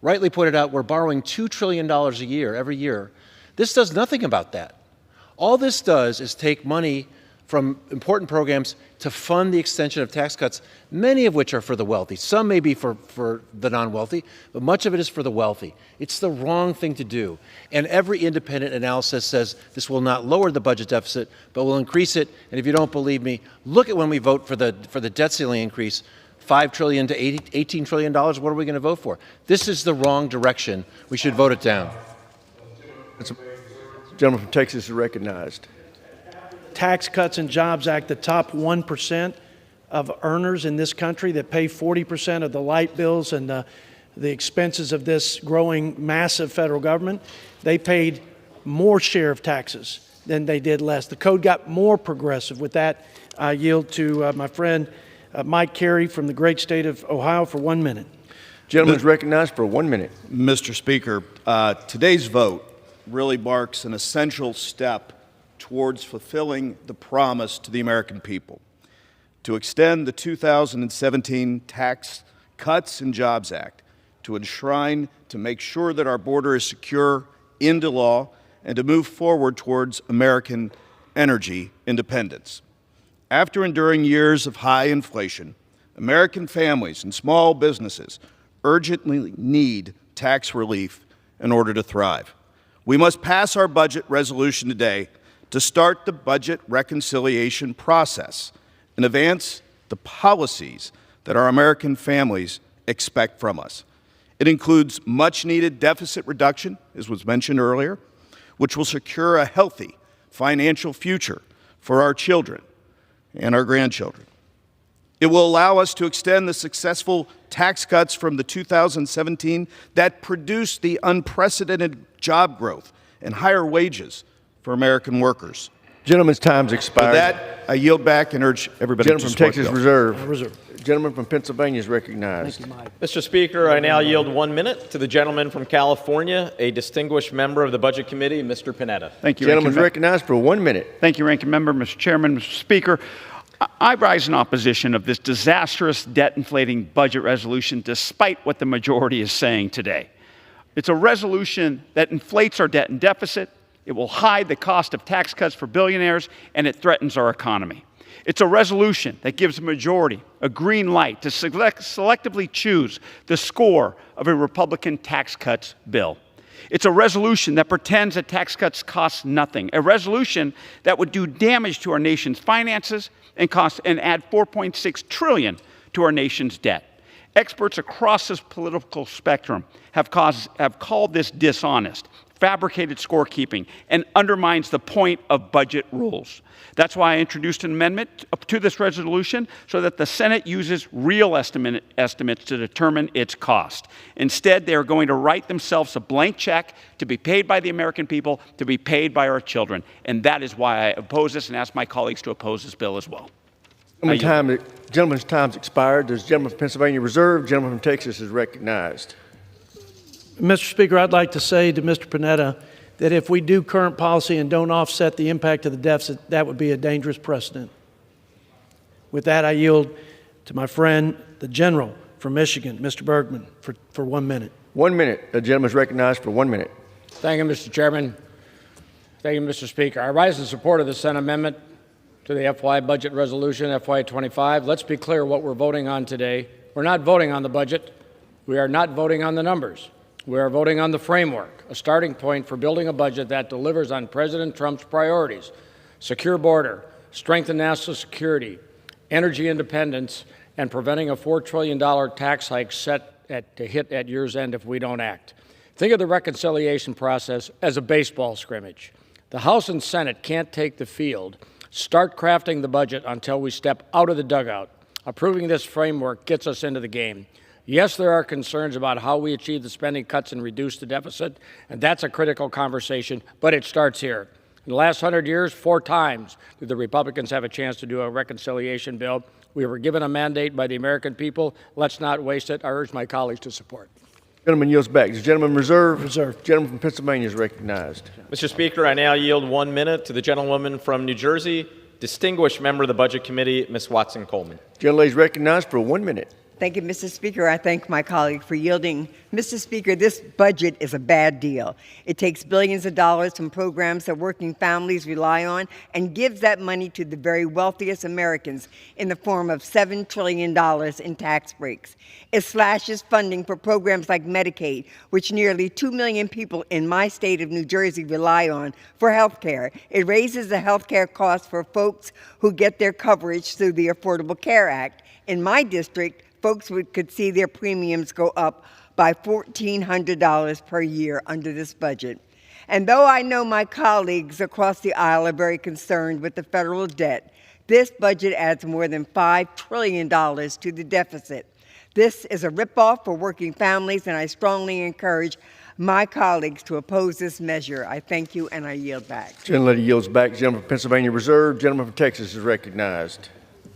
rightly pointed out we're borrowing $2 trillion a year, every year. This does nothing about that. All this does is take money from important programs to fund the extension of tax cuts, many of which are for the wealthy. Some may be for the non-wealthy, but much of it is for the wealthy. It's the wrong thing to do. And every independent analysis says this will not lower the budget deficit, but will increase it. And if you don't believe me, look at when we vote for the debt ceiling increase, $5 trillion to $18 trillion. What are we going to vote for? This is the wrong direction. We should vote it down. Gentleman from Texas is recognized. Tax Cuts and Jobs Act, the top 1% of earners in this country that pay 40% of the light bills and the expenses of this growing massive federal government, they paid more share of taxes than they did less. The code got more progressive. With that, I yield to my friend Mike Carey from the great state of Ohio for 1 minute. Gentleman is recognized for 1 minute. Mr. Speaker, today's vote really marks an essential step towards fulfilling the promise to the American people to extend the 2017 Tax Cuts and Jobs Act to enshrine, to make sure that our border is secure into law, and to move forward towards American energy independence. After enduring years of high inflation, American families and small businesses urgently need tax relief in order to thrive. We must pass our budget resolution today to start the budget reconciliation process and advance the policies that our American families expect from us. It includes much-needed deficit reduction, as was mentioned earlier, which will secure a healthy financial future for our children and our grandchildren. It will allow us to extend the successful tax cuts from the 2017 that produced the unprecedented job growth and higher wages for American workers. Gentleman's time's expired. With that, I yield back and urge everybody to Gentleman from support Texas the bill. Reserve. Gentleman from Pennsylvania is recognized. Thank you, Mike. Mr. Speaker, I now yield 1 minute to the gentleman from California, a distinguished member of the Budget Committee, Mr. Panetta. Thank you, Gentleman is recognized for 1 minute. Thank you, Ranking Member, Mr. Chairman, Mr. Speaker. I rise in opposition of this disastrous debt-inflating budget resolution, despite what the majority is saying today. It's a resolution that inflates our debt and deficit. It will hide the cost of tax cuts for billionaires, and it threatens our economy. It's a resolution that gives the majority a green light to selectively choose the score of a Republican tax cuts bill. It's a resolution that pretends that tax cuts cost nothing, a resolution that would do damage to our nation's finances and add $4.6 trillion to our nation's debt. Experts across this political spectrum have called this dishonest, fabricated scorekeeping, and undermines the point of budget rules. That's why I introduced an amendment to this resolution so that the Senate uses real estimates to determine its cost. Instead, they are going to write themselves a blank check to be paid by the American people, to be paid by our children. And that is why I oppose this and ask my colleagues to oppose this bill as well. Gentleman's time's expired. There's a gentleman from Pennsylvania Reserve. Gentleman from Texas is recognized. Mr. Speaker, I'd like to say to Mr. Panetta that if we do current policy and don't offset the impact of the deficit, that would be a dangerous precedent. With that, I yield to my friend, the General from Michigan, Mr. Bergman, for 1 minute. 1 minute. The gentleman is recognized for 1 minute. Thank you, Mr. Chairman. Thank you, Mr. Speaker. I rise in support of the Senate amendment to the FY budget resolution, FY25. Let's be clear what we're voting on today. We're not voting on the budget. We are not voting on the numbers. We are voting on the framework, a starting point for building a budget that delivers on President Trump's priorities: secure border, strengthen national security, energy independence, and preventing a $4 trillion tax hike set to hit at year's end if we don't act. Think of the reconciliation process as a baseball scrimmage. The House and Senate can't take the field. Start crafting the budget until we step out of the dugout. Approving this framework gets us into the game. Yes, there are concerns about how we achieve the spending cuts and reduce the deficit, and that's a critical conversation, but it starts here. In the last 100 years, 4 times did the Republicans have a chance to do a reconciliation bill. We were given a mandate by the American people. Let's not waste it. I urge my colleagues to support. Gentleman yields back. The gentleman reserved. Reserved. Gentleman from Pennsylvania is recognized. Mr. Speaker, I now yield 1 minute to the gentlewoman from New Jersey, distinguished member of the Budget Committee, Ms. Watson-Coleman. Gentlelady is recognized for 1 minute. Thank you, Mr. Speaker. I thank my colleague for yielding. Mr. Speaker, this budget is a bad deal. It takes billions of dollars from programs that working families rely on and gives that money to the very wealthiest Americans in the form of $7 trillion in tax breaks. It slashes funding for programs like Medicaid, which nearly 2 million people in my state of New Jersey rely on for health care. It raises the health care costs for folks who get their coverage through the Affordable Care Act. In my district, folks could see their premiums go up by $1,400 per year under this budget. And though I know my colleagues across the aisle are very concerned with the federal debt, this budget adds more than $5 trillion to the deficit. This is a ripoff for working families, and I strongly encourage my colleagues to oppose this measure. I thank you, and I yield back. Gentlelady yields back. Gentleman from Pennsylvania reserved. Gentleman from Texas is recognized.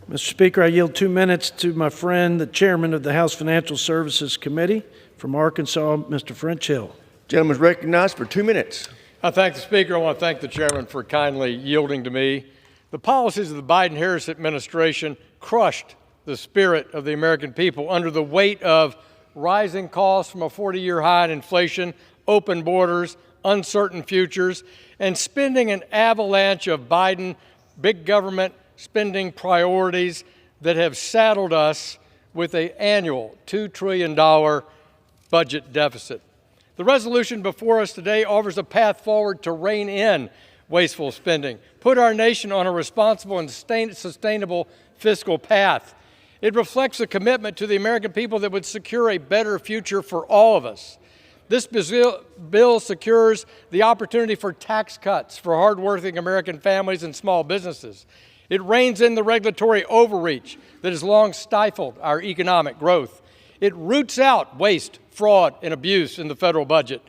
Mr. Speaker, I yield 2 minutes to my friend, the chairman of the House Financial Services Committee from Arkansas, Mr. French Hill. Gentleman is recognized for 2 minutes. I thank the Speaker. I want to thank the chairman for kindly yielding to me. The policies of the Biden-Harris administration crushed the spirit of the American people under the weight of rising costs from a 40-year high in inflation, open borders, uncertain futures, and spending an avalanche of Biden big government spending priorities that have saddled us with an annual $2 trillion budget deficit. The resolution before us today offers a path forward to rein in wasteful spending, put our nation on a responsible and sustainable fiscal path. It reflects a commitment to the American people that would secure a better future for all of us. This bill secures the opportunity for tax cuts for hardworking American families and small businesses. It reins in the regulatory overreach that has long stifled our economic growth. It roots out waste, fraud, and abuse in the federal budget.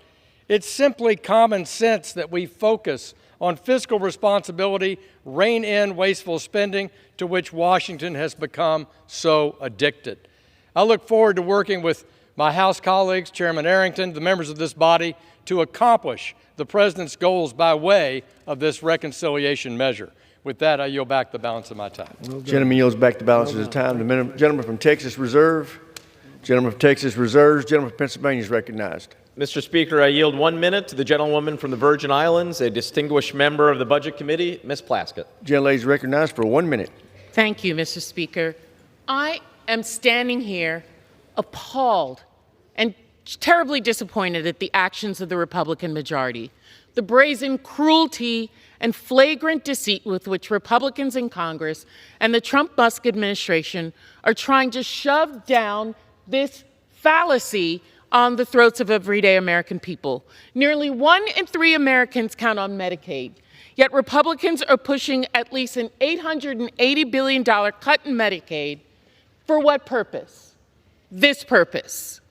It's simply common sense that we focus on fiscal responsibility, rein in wasteful spending to which Washington has become so addicted. I look forward to working with my House colleagues, Chairman Arrington, the members of this body, to accomplish the President's goals by way of this reconciliation measure. With that, I yield back the balance of my time. Gentleman yields back the balance of his time. The gentleman from Texas reserve. Gentleman from Texas reserves. Gentleman from Pennsylvania is recognized. Mr. Speaker, I yield 1 minute to the gentlewoman from the Virgin Islands, a distinguished member of the Budget Committee, Ms. Plaskett. Gentlelady is recognized for 1 minute. Thank you, Mr. Speaker. I am standing here appalled and terribly disappointed at the actions of the Republican majority. The brazen cruelty and flagrant deceit with which Republicans in Congress and the Trump-Musk administration are trying to shove down this fallacy on the throats of everyday American people. Nearly 1 in 3 Americans count on Medicaid, yet Republicans are pushing at least an $880 billion cut in Medicaid. For what purpose? This purpose.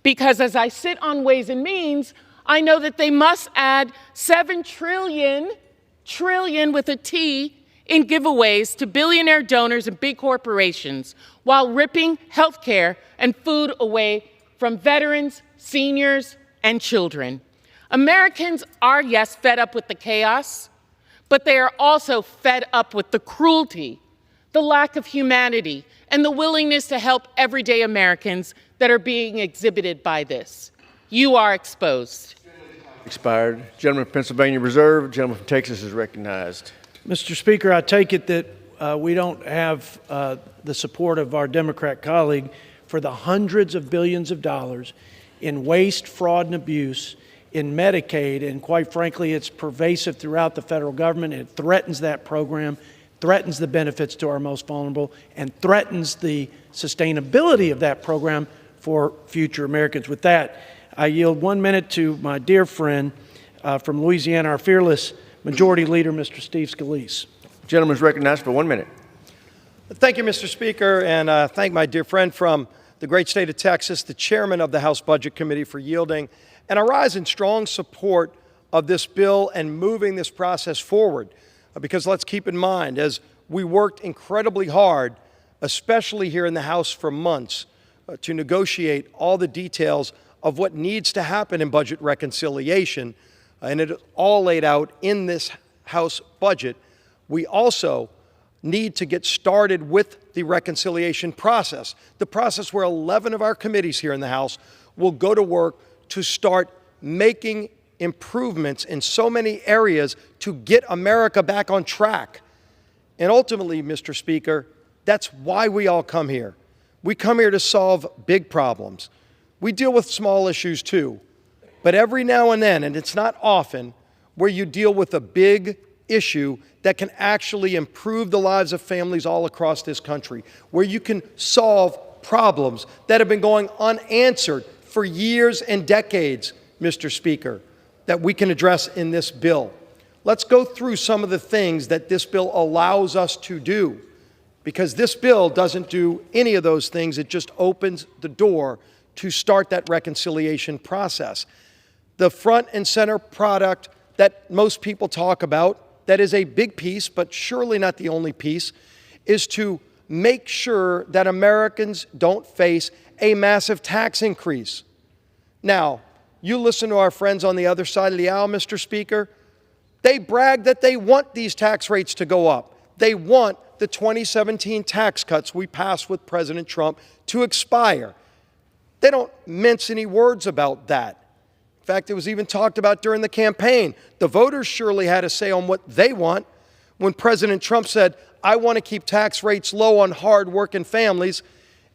Because as I sit on Ways and Means, I know that they must add $7 trillion with a T in giveaways to billionaire donors and big corporations while ripping health care and food away from veterans, seniors, and children. Americans are, yes, fed up with the chaos, but they are also fed up with the cruelty, the lack of humanity, and the willingness to help everyday Americans that are being exhibited by this. You are exposed. Expired. Gentleman from Pennsylvania reserved. Gentleman from Texas is recognized. Mr. Speaker, I take it that we don't have the support of our Democrat colleague for the hundreds of billions of dollars in waste, fraud, and abuse in Medicaid, and quite frankly, it's pervasive throughout the federal government. It threatens that program, threatens the benefits to our most vulnerable, and threatens the sustainability of that program for future Americans. With that, I yield 1 minute to my dear friend from Louisiana, our fearless Majority Leader, Mr. Steve Scalise. Gentleman is recognized for 1 minute. Thank you, Mr. Speaker, and thank my dear friend from the great state of Texas, the chairman of the House Budget Committee, for yielding. And I rise in strong support of this bill and moving this process forward, because let's keep in mind, as we worked incredibly hard, especially here in the House for months, to negotiate all the details of what needs to happen in budget reconciliation, and it is all laid out in this House budget, we also need to get started with the reconciliation process, the process where 11 of our committees here in the House will go to work to start making improvements in so many areas to get America back on track. And ultimately, Mr. Speaker, that's why we all come here. We come here to solve big problems. We deal with small issues too, but every now and then, and it's not often, where you deal with a big issue that can actually improve the lives of families all across this country, where you can solve problems that have been going unanswered for years and decades, Mr. Speaker, that we can address in this bill. Let's go through some of the things that this bill allows us to do, because this bill doesn't do any of those things. It just opens the door to start that reconciliation process. The front and center product that most people talk about, that is a big piece, but surely not the only piece, is to make sure that Americans don't face a massive tax increase. Now, you listen to our friends on the other side of the aisle, Mr. Speaker. They brag that they want these tax rates to go up. They want the 2017 tax cuts we passed with President Trump to expire. They don't mince any words about that. In fact, it was even talked about during the campaign. The voters surely had a say on what they want. When President Trump said, "I want to keep tax rates low on hard-working families,"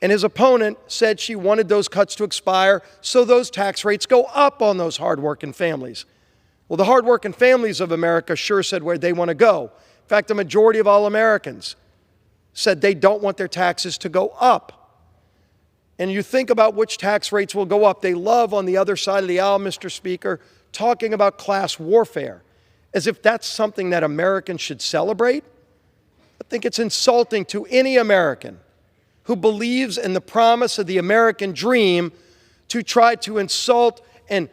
and his opponent said she wanted those cuts to expire so those tax rates go up on those hard-working families. Well, the hard-working families of America sure said where they want to go. In fact, the majority of all Americans said they don't want their taxes to go up. And you think about which tax rates will go up. They love, on the other side of the aisle, Mr. Speaker, talking about class warfare, as if that's something that Americans should celebrate. I think it's insulting to any American who believes in the promise of the American dream to try to insult and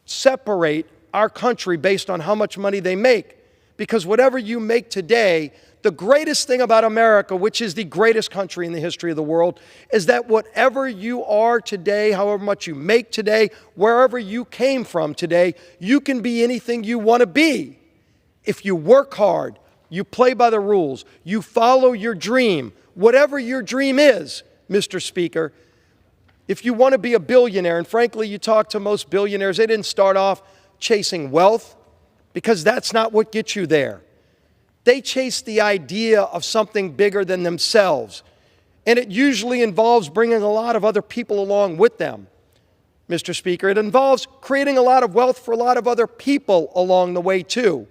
separate our country based on how much money they make. Because whatever you make today, the greatest thing about America, which is the greatest country in the history of the world, is that whatever you are today, however much you make today, wherever you came from today, you can be anything you want to be. If you work hard, you play by the rules, you follow your dream, whatever your dream is, Mr. Speaker. If you want to be a billionaire, and frankly, you talk to most billionaires, they didn't start off chasing wealth, because that's not what gets you there. They chase the idea of something bigger than themselves, and it usually involves bringing a lot of other people along with them, Mr. Speaker. It involves creating a lot of wealth for a lot of other people along the way, too.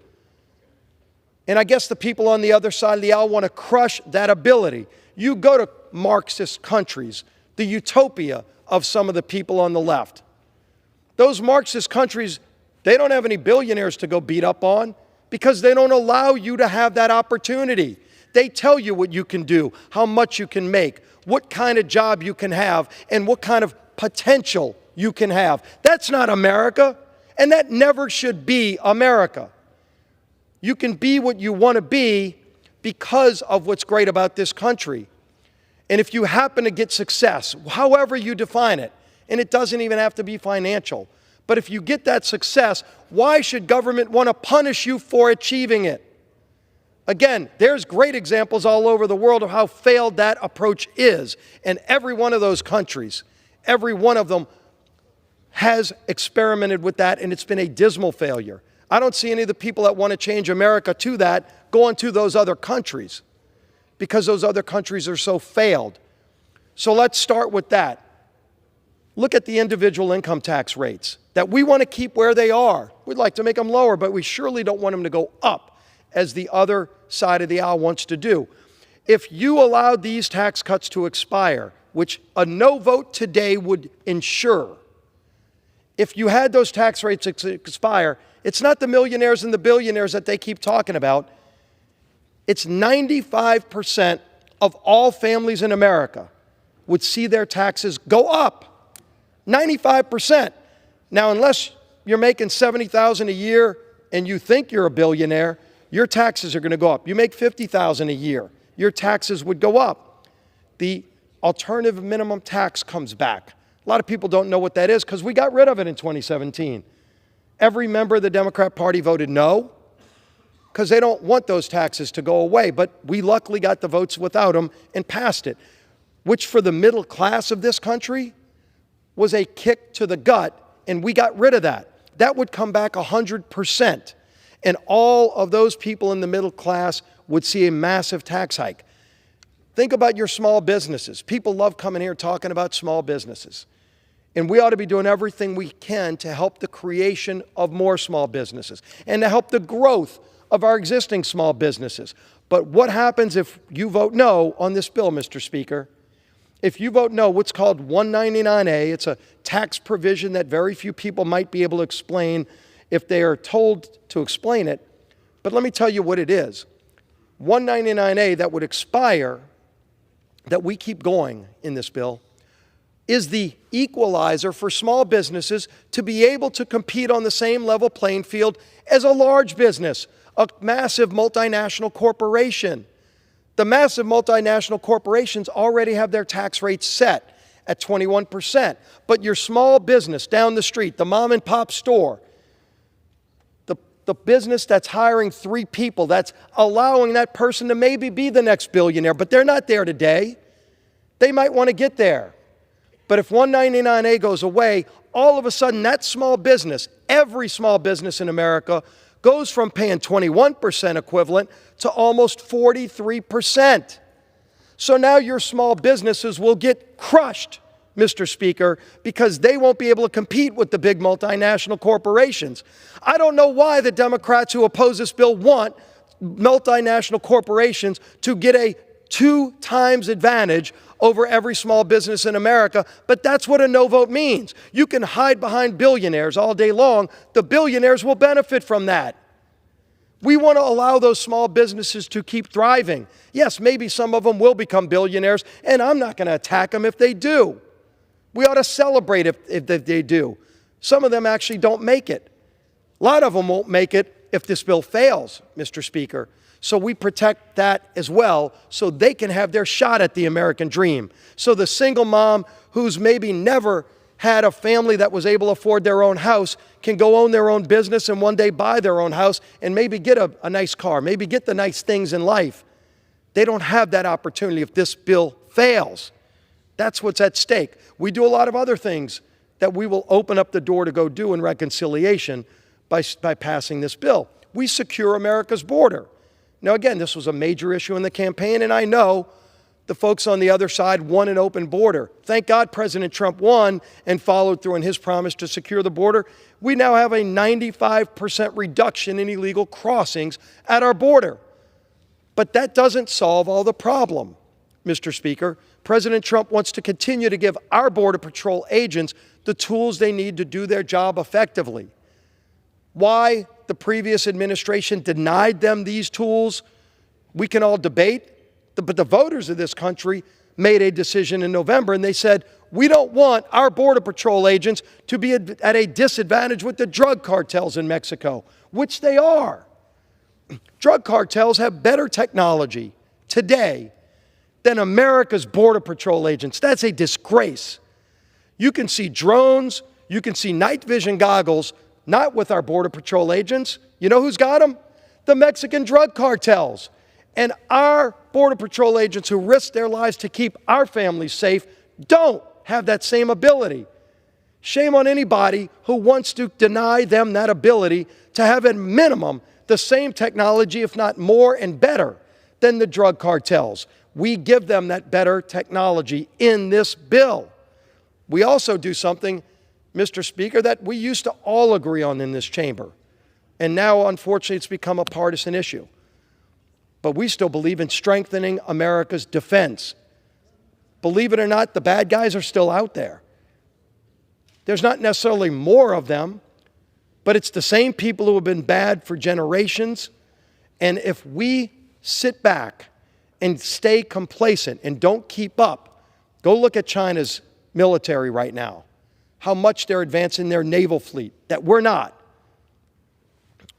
And I guess the people on the other side of the aisle want to crush that ability. You go to Marxist countries, the utopia of some of the people on the left. Those Marxist countries, they don't have any billionaires to go beat up on, because they don't allow you to have that opportunity. They tell you what you can do, how much you can make, what kind of job you can have, and what kind of potential you can have. That's not America, and that never should be America. You can be what you want to be because of what's great about this country. And if you happen to get success, however you define it, and it doesn't even have to be financial, but if you get that success, why should government want to punish you for achieving it? Again, there's great examples all over the world of how failed that approach is. And every one of those countries, every one of them has experimented with that, and it's been a dismal failure. I don't see any of the people that want to change America to that going to those other countries because those other countries are so failed. So let's start with that. Look at the individual income tax rates that we want to keep where they are. We'd like to make them lower, but we surely don't want them to go up as the other side of the aisle wants to do. If you allowed these tax cuts to expire, which a no vote today would ensure, if you had those tax rates expire, it's not the millionaires and the billionaires that they keep talking about. It's 95% of all families in America would see their taxes go up. 95%. Now, unless you're making $70,000 a year and you think you're a billionaire, your taxes are going to go up. You make $50,000 a year, your taxes would go up. The alternative minimum tax comes back. A lot of people don't know what that is because we got rid of it in 2017. Every member of the Democrat Party voted no because they don't want those taxes to go away, but we luckily got the votes without them and passed it, which for the middle class of this country was a kick to the gut, and we got rid of that. That would come back 100%, and all of those people in the middle class would see a massive tax hike. Think about your small businesses. People love coming here talking about small businesses, and we ought to be doing everything we can to help the creation of more small businesses and to help the growth of our existing small businesses. But what happens if you vote no on this bill, Mr. Speaker? If you vote no, what's called 199A, it's a tax provision that very few people might be able to explain if they are told to explain it. But let me tell you what it is. 199A that would expire, that we keep going in this bill, is the equalizer for small businesses to be able to compete on the same level playing field as a large business, a massive multinational corporation. The massive multinational corporations already have their tax rates set at 21%. But your small business down the street, the mom and pop store, the business that's hiring 3 people, that's allowing that person to maybe be the next billionaire, but they're not there today. They might want to get there. But if 199A goes away, all of a sudden that small business, every small business in America, goes from paying 21% equivalent to almost 43%. So now your small businesses will get crushed, Mr. Speaker, because they won't be able to compete with the big multinational corporations. I don't know why the Democrats who oppose this bill want multinational corporations to get a 2 times advantage over every small business in America, but that's what a no vote means. You can hide behind billionaires all day long. The billionaires will benefit from that. We want to allow those small businesses to keep thriving. Yes, maybe some of them will become billionaires, and I'm not going to attack them if they do. We ought to celebrate if they do. Some of them actually don't make it. A lot of them won't make it if this bill fails, Mr. Speaker. So we protect that as well so they can have their shot at the American dream. So the single mom who's maybe never had a family that was able to afford their own house can go own their own business and one day buy their own house and maybe get a nice car, maybe get the nice things in life. They don't have that opportunity if this bill fails. That's what's at stake. We do a lot of other things that we will open up the door to go do in reconciliation by passing this bill. We secure America's border. Now, again, this was a major issue in the campaign, and I know the folks on the other side want an open border. Thank God President Trump won and followed through on his promise to secure the border. We now have a 95% reduction in illegal crossings at our border. But that doesn't solve all the problem, Mr. Speaker. President Trump wants to continue to give our Border Patrol agents the tools they need to do their job effectively. Why the previous administration denied them these tools, we can all debate. But the voters of this country made a decision in November, and they said, we don't want our Border Patrol agents to be at a disadvantage with the drug cartels in Mexico, which they are. Drug cartels have better technology today than America's Border Patrol agents. That's a disgrace. You can see drones, you can see night vision goggles, not with our Border Patrol agents. You know who's got them? The Mexican drug cartels. And our Border Patrol agents who risk their lives to keep our families safe don't have that same ability. Shame on anybody who wants to deny them that ability to have at minimum the same technology, if not more and better, than the drug cartels. We give them that better technology in this bill. We also do something, Mr. Speaker, that we used to all agree on in this chamber. And now, unfortunately, it's become a partisan issue. But we still believe in strengthening America's defense. Believe it or not, the bad guys are still out there. There's not necessarily more of them, but it's the same people who have been bad for generations. And if we sit back and stay complacent and don't keep up, go look at China's military right now, how much they're advancing their naval fleet, that we're not.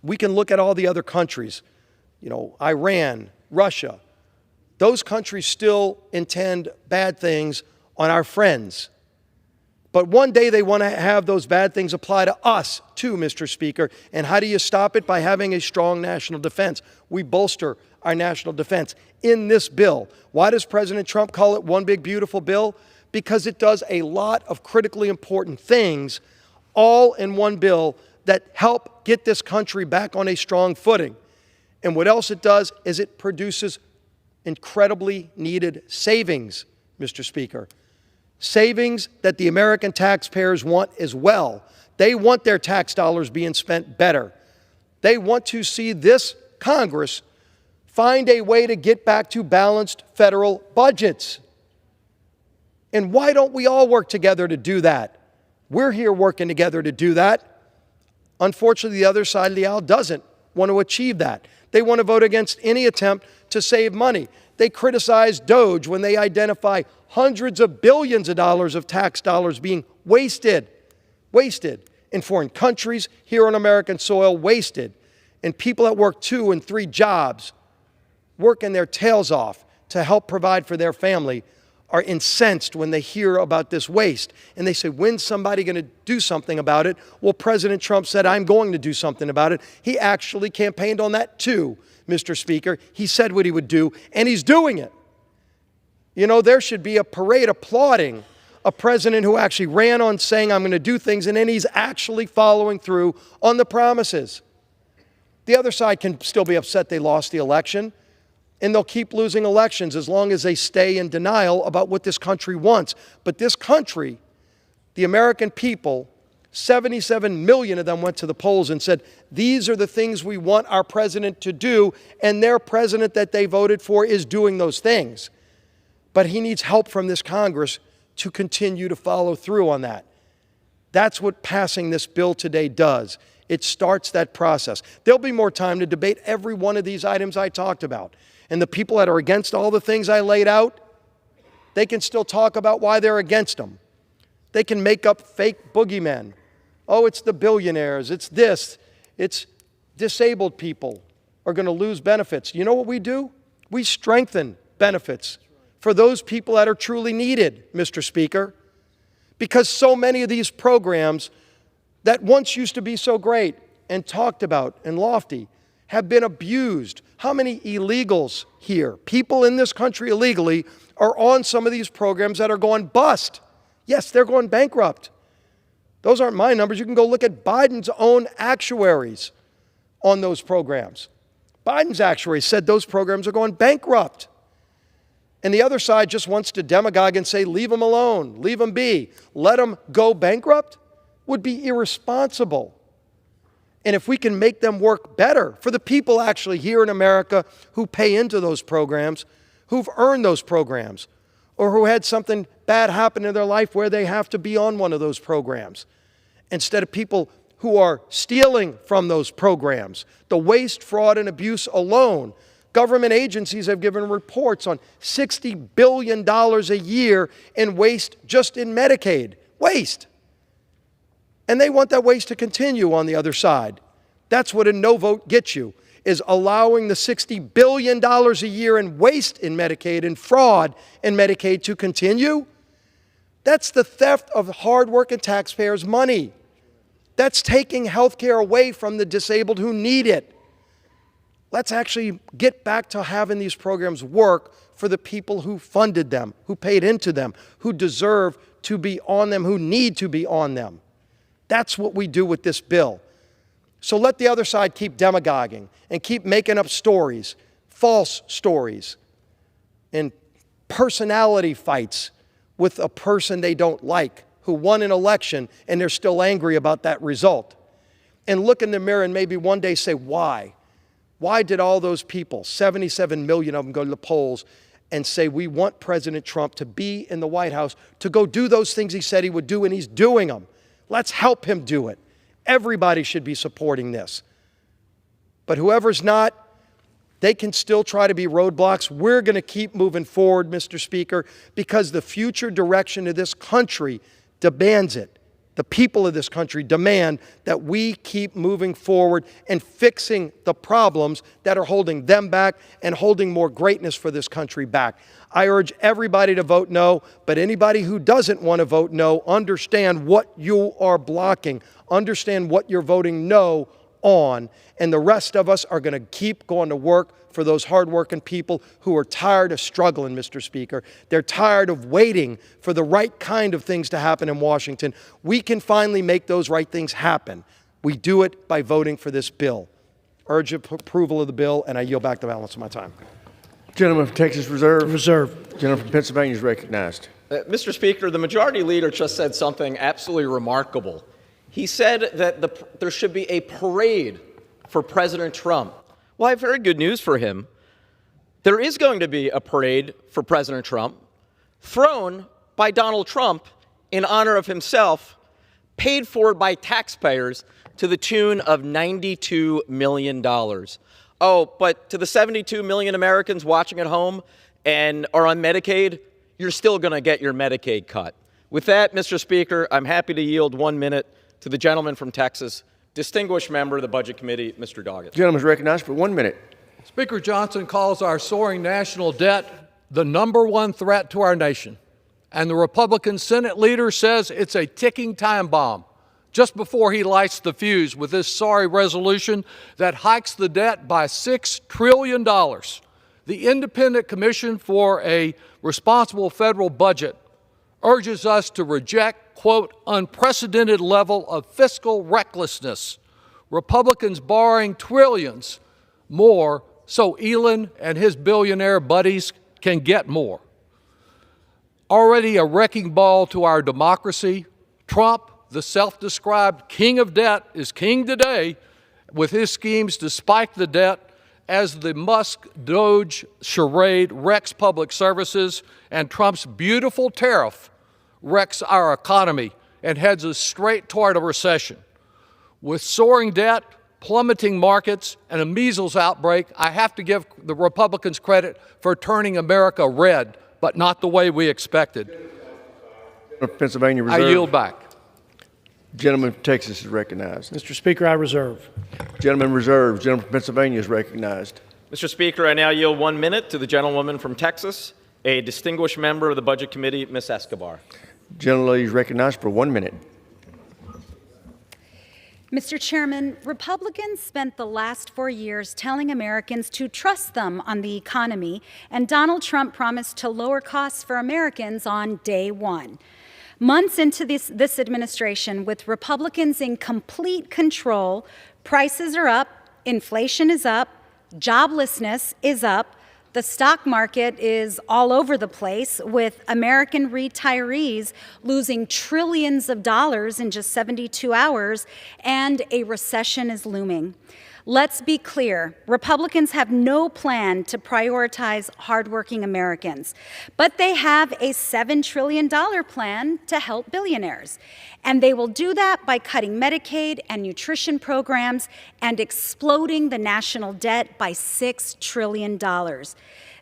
We can look at all the other countries, Iran, Russia. Those countries still intend bad things on our friends. But one day they want to have those bad things apply to us too, Mr. Speaker. And how do you stop it? By having a strong national defense. We bolster our national defense in this bill. Why does President Trump call it one big beautiful bill? Because it does a lot of critically important things all in one bill that help get this country back on a strong footing. And what else it does is it produces incredibly needed savings, Mr. Speaker. Savings that the American taxpayers want as well. They want their tax dollars being spent better. They want to see this Congress find a way to get back to balanced federal budgets. And why don't we all work together to do that? We're here working together to do that. Unfortunately, the other side of the aisle doesn't want to achieve that. They want to vote against any attempt to save money. They criticize DOGE when they identify hundreds of billions of dollars of tax dollars being wasted in foreign countries, here on American soil, wasted. And people that work 2 and 3 jobs, working their tails off to help provide for their family, are incensed when they hear about this waste. And they say, when's somebody going to do something about it? Well, President Trump said, I'm going to do something about it. He actually campaigned on that too, Mr. Speaker. He said what he would do, and he's doing it. There should be a parade applauding a president who actually ran on saying, I'm going to do things, and then he's actually following through on the promises. The other side can still be upset they lost the election, and they'll keep losing elections as long as they stay in denial about what this country wants. But this country, the American people, 77 million of them went to the polls and said, these are the things we want our president to do, and their president that they voted for is doing those things. But he needs help from this Congress to continue to follow through on that. That's what passing this bill today does. It starts that process. There'll be more time to debate every one of these items I talked about. And the people that are against all the things I laid out, they can still talk about why they're against them. They can make up fake boogeymen. Oh, it's the billionaires, it's this, it's disabled people are going to lose benefits. You know what we do? We strengthen benefits for those people that are truly needed, Mr. Speaker, because so many of these programs that once used to be so great and talked about and lofty have been abused. How many illegals here, people in this country illegally, are on some of these programs that are going bust? Yes, they're going bankrupt. Those aren't my numbers. You can go look at Biden's own actuaries on those programs. Biden's actuaries said those programs are going bankrupt. And the other side just wants to demagogue and say, leave them alone, leave them be, let them go bankrupt, would be irresponsible. And if we can make them work better for the people actually here in America who pay into those programs, who've earned those programs, or who had something bad happen in their life where they have to be on one of those programs, instead of people who are stealing from those programs, the waste, fraud, and abuse alone. Government agencies have given reports on $60 billion a year in waste just in Medicaid. Waste. And they want that waste to continue on the other side. That's what a no vote gets you, is allowing the $60 billion a year in waste in Medicaid and fraud in Medicaid to continue. That's the theft of hardworking taxpayers' money. That's taking health care away from the disabled who need it. Let's actually get back to having these programs work for the people who funded them, who paid into them, who deserve to be on them, who need to be on them. That's what we do with this bill. So let the other side keep demagoguing and keep making up stories, false stories, and personality fights with a person they don't like who won an election and they're still angry about that result. And look in the mirror and maybe one day say, why? Why did all those people, 77 million of them, go to the polls and say, we want President Trump to be in the White House to go do those things he said he would do, and he's doing them. Let's help him do it. Everybody should be supporting this. But whoever's not, they can still try to be roadblocks. We're going to keep moving forward, Mr. Speaker, because the future direction of this country demands it. The people of this country demand that we keep moving forward and fixing the problems that are holding them back and holding more greatness for this country back. I urge everybody to vote no, but anybody who doesn't want to vote no, understand what you are blocking. Understand what you're voting no on. And the rest of us are going to keep going to work for those hardworking people who are tired of struggling, Mr. Speaker. They're tired of waiting for the right kind of things to happen in Washington. We can finally make those right things happen. We do it by voting for this bill. Urge approval of the bill, and I yield back the balance of my time. Gentleman from Texas Reserve. Reserve. Gentleman from Pennsylvania is recognized. Mr. Speaker, the majority leader just said something absolutely remarkable. He said that there should be a parade for President Trump. Well, I have very good news for him. There is going to be a parade for President Trump, thrown by Donald Trump in honor of himself, paid for by taxpayers to the tune of $92 million. Oh, but to the 72 million Americans watching at home and are on Medicaid, you're still going to get your Medicaid cut. With that, Mr. Speaker, I'm happy to yield 1 minute to the gentleman from Texas, distinguished member of the Budget Committee, Mr. Doggett. The gentleman is recognized for 1 minute. Speaker Johnson calls our soaring national debt the #1 threat to our nation. And the Republican Senate leader says it's a ticking time bomb just before he lights the fuse with this sorry resolution that hikes the debt by $6 trillion. The Independent Commission for a Responsible Federal Budget urges us to reject, quote, unprecedented level of fiscal recklessness. Republicans borrowing trillions more so Elon and his billionaire buddies can get more. Already a wrecking ball to our democracy, Trump, the self-described king of debt, is king today with his schemes to spike the debt as the Musk-Doge charade wrecks public services and Trump's beautiful tariff wrecks our economy and heads us straight toward a recession. With soaring debt, plummeting markets, and a measles outbreak, I have to give the Republicans credit for turning America red, but not the way we expected. Pennsylvania Reserve. I yield back. Gentleman from Texas is recognized. Mr. Speaker, I reserve. Gentleman reserved. Gentleman from Pennsylvania is recognized. Mr. Speaker, I now yield 1 minute to the gentlewoman from Texas, a distinguished member of the Budget Committee, Ms. Escobar. Gentleman is recognized for 1 minute. Mr. Chairman, Republicans spent the last 4 years telling Americans to trust them on the economy, and Donald Trump promised to lower costs for Americans on day one. Months into this administration, with Republicans in complete control, prices are up, inflation is up, joblessness is up, the stock market is all over the place, with American retirees losing trillions of dollars in just 72 hours, and a recession is looming. Let's be clear, Republicans have no plan to prioritize hardworking Americans, but they have a $7 trillion plan to help billionaires. And they will do that by cutting Medicaid and nutrition programs and exploding the national debt by $6 trillion.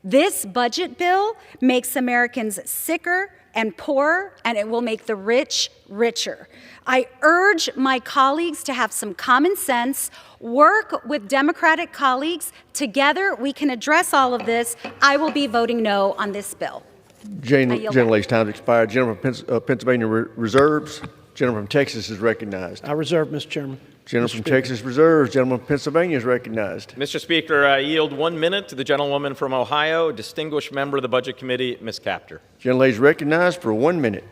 This budget bill makes Americans sicker and poorer, and it will make the rich richer. I urge my colleagues to have some common sense, work with Democratic colleagues. Together, we can address all of this. I will be voting no on this bill. Gentlelady's time has expired. Gentleman from Pennsylvania reserves. Gentleman from Texas is recognized. I reserve, Mr. Chairman. Gentleman Mr. from Speaker. Texas reserves. Gentleman from Pennsylvania is recognized. Mr. Speaker, I yield 1 minute to the gentlewoman from Ohio, distinguished member of the Budget Committee, Ms. Capter. Gentlelady is recognized for 1 minute.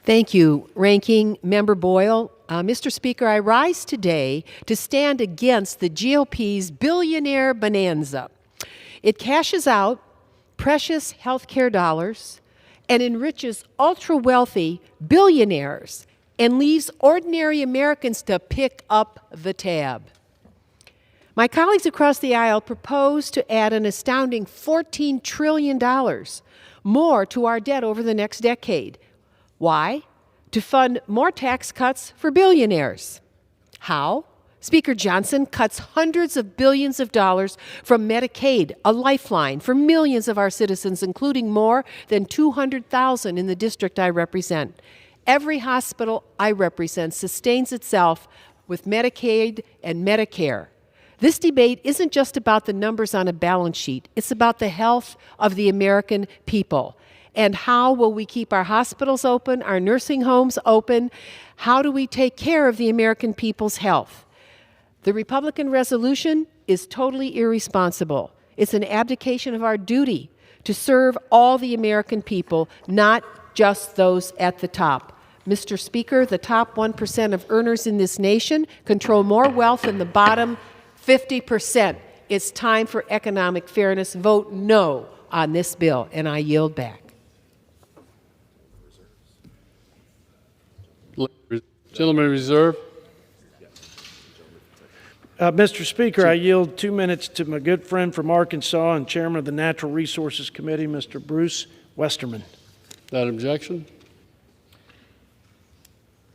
Thank you, Ranking Member Boyle. Mr. Speaker, I rise today to stand against the GOP's billionaire bonanza. It cashes out precious health care dollars and enriches ultra-wealthy billionaires and leaves ordinary Americans to pick up the tab. My colleagues across the aisle propose to add an astounding $14 trillion more to our debt over the next decade. Why? To fund more tax cuts for billionaires. How? Speaker Johnson cuts hundreds of billions of dollars from Medicaid, a lifeline for millions of our citizens, including more than 200,000 in the district I represent. Every hospital I represent sustains itself with Medicaid and Medicare. This debate isn't just about the numbers on a balance sheet. It's about the health of the American people. And how will we keep our hospitals open, our nursing homes open? How do we take care of the American people's health? The Republican resolution is totally irresponsible. It's an abdication of our duty to serve all the American people, not just those at the top. Mr. Speaker, the top 1% of earners in this nation control more wealth than the bottom 50%. It's time for economic fairness. Vote no on this bill, and I yield back. Gentleman reserve. Mr. Speaker, I yield 2 minutes to my good friend from Arkansas and Chairman of the Natural Resources Committee, Mr. Bruce Westerman. Without objection.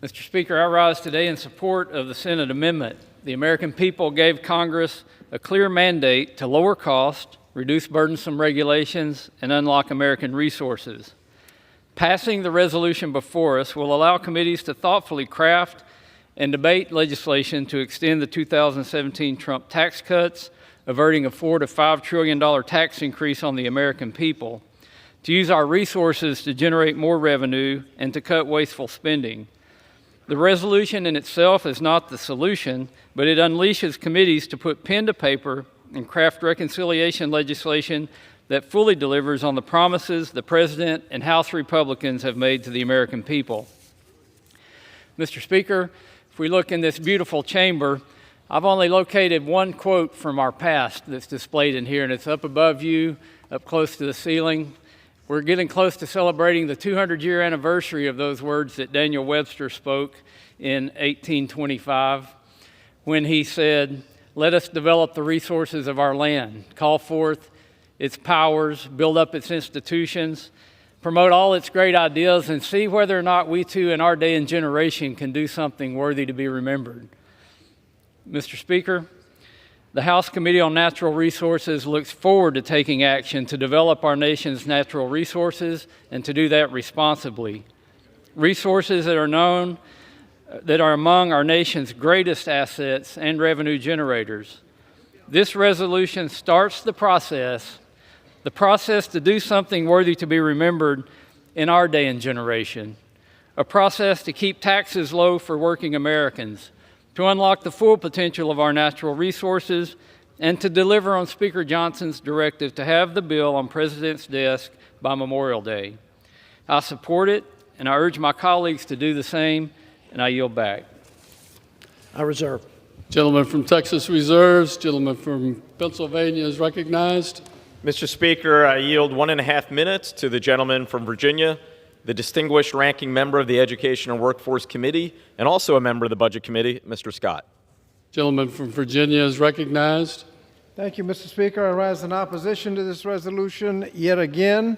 Mr. Speaker, I rise today in support of the Senate amendment. The American people gave Congress a clear mandate to lower costs, reduce burdensome regulations, and unlock American resources. Passing the resolution before us will allow committees to thoughtfully craft and debate legislation to extend the 2017 Trump tax cuts, averting a $4 to $5 trillion tax increase on the American people, to use our resources to generate more revenue and to cut wasteful spending. The resolution in itself is not the solution, but it unleashes committees to put pen to paper and craft reconciliation legislation that fully delivers on the promises the President and House Republicans have made to the American people. Mr. Speaker, if we look in this beautiful chamber, I've only located one quote from our past that's displayed in here, and it's up above you, up close to the ceiling. We're getting close to celebrating the 200-year anniversary of those words that Daniel Webster spoke in 1825 when he said, "Let us develop the resources of our land, call forth its powers, build up its institutions, promote all its great ideas, and see whether or not we too in our day and generation can do something worthy to be remembered." Mr. Speaker, the House Committee on Natural Resources looks forward to taking action to develop our nation's natural resources and to do that responsibly. Resources that are among our nation's greatest assets and revenue generators. This resolution starts the process to do something worthy to be remembered in our day and generation, a process to keep taxes low for working Americans, to unlock the full potential of our natural resources, and to deliver on Speaker Johnson's directive to have the bill on President's desk by Memorial Day. I support it, and I urge my colleagues to do the same, and I yield back. I reserve. Gentleman from Texas reserves. Gentleman from Pennsylvania is recognized. Mr. Speaker, I yield 1.5 minutes to the gentleman from Virginia, the distinguished ranking member of the Education and Workforce Committee, and also a member of the Budget Committee, Mr. Scott. Gentleman from Virginia is recognized. Thank you, Mr. Speaker. I rise in opposition to this resolution yet again.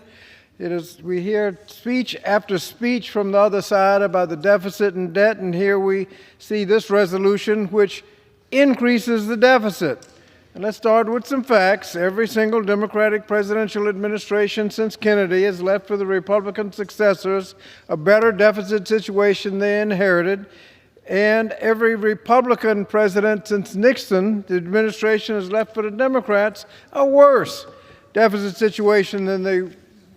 We hear speech after speech from the other side about the deficit and debt, and here we see this resolution which increases the deficit. And let's start with some facts. Every single Democratic presidential administration since Kennedy has left for the Republican successors a better deficit situation they inherited. And every Republican president since Nixon, the administration has left for the Democrats a worse deficit situation than they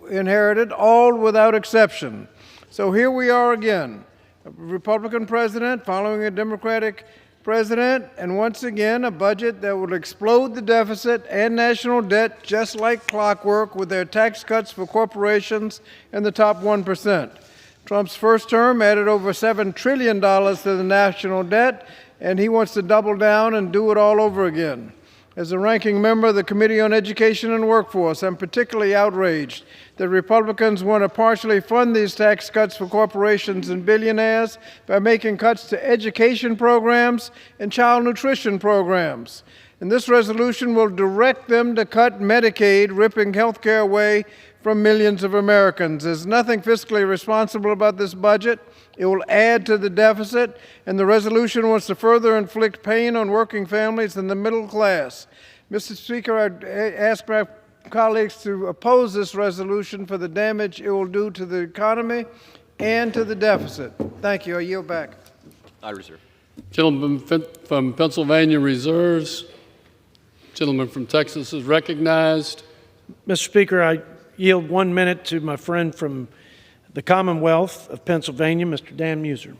inherited, all without exception. So here we are again, a Republican president following a Democratic president, and once again a budget that will explode the deficit and national debt just like clockwork with their tax cuts for corporations and the top 1%. Trump's first term added over $7 trillion to the national debt, and he wants to double down and do it all over again. As a ranking member of the Committee on Education and Workforce, I'm particularly outraged that Republicans want to partially fund these tax cuts for corporations and billionaires by making cuts to education programs and child nutrition programs. And this resolution will direct them to cut Medicaid, ripping health care away from millions of Americans. There's nothing fiscally responsible about this budget. It will add to the deficit, and the resolution wants to further inflict pain on working families and the middle class. Mr. Speaker, I ask my colleagues to oppose this resolution for the damage it will do to the economy and to the deficit. Thank you. I yield back. I reserve. Gentleman from Pennsylvania reserves. Gentleman from Texas is recognized. Mr. Speaker, I yield 1 minute to my friend from the Commonwealth of Pennsylvania, Mr. Dan Muser.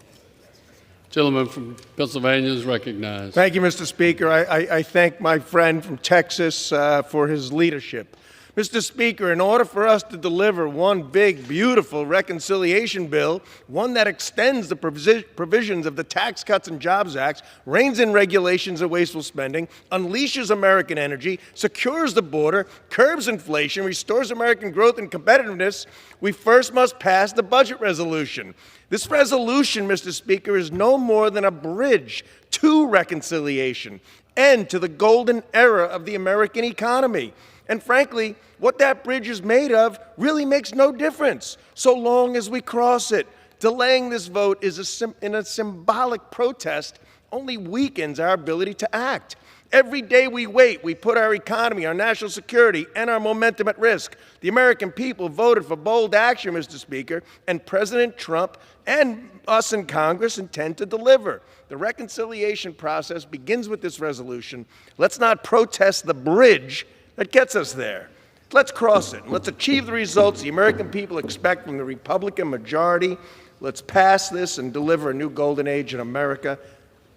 Gentleman from Pennsylvania is recognized. Thank you, Mr. Speaker. I thank my friend from Texas for his leadership. Mr. Speaker, in order for us to deliver one big, beautiful reconciliation bill, one that extends the provisions of the Tax Cuts and Jobs Act, reins in regulations of wasteful spending, unleashes American energy, secures the border, curbs inflation, restores American growth and competitiveness, we first must pass the budget resolution. This resolution, Mr. Speaker, is no more than a bridge to reconciliation and to the golden era of the American economy. And frankly, what that bridge is made of really makes no difference so long as we cross it. Delaying this vote is in a symbolic protest only weakens our ability to act. Every day we wait, we put our economy, our national security, and our momentum at risk. The American people voted for bold action, Mr. Speaker, and President Trump and us in Congress intend to deliver. The reconciliation process begins with this resolution. Let's not protest the bridge that gets us there. Let's cross it. Let's achieve the results the American people expect from the Republican majority. Let's pass this and deliver a new golden age in America.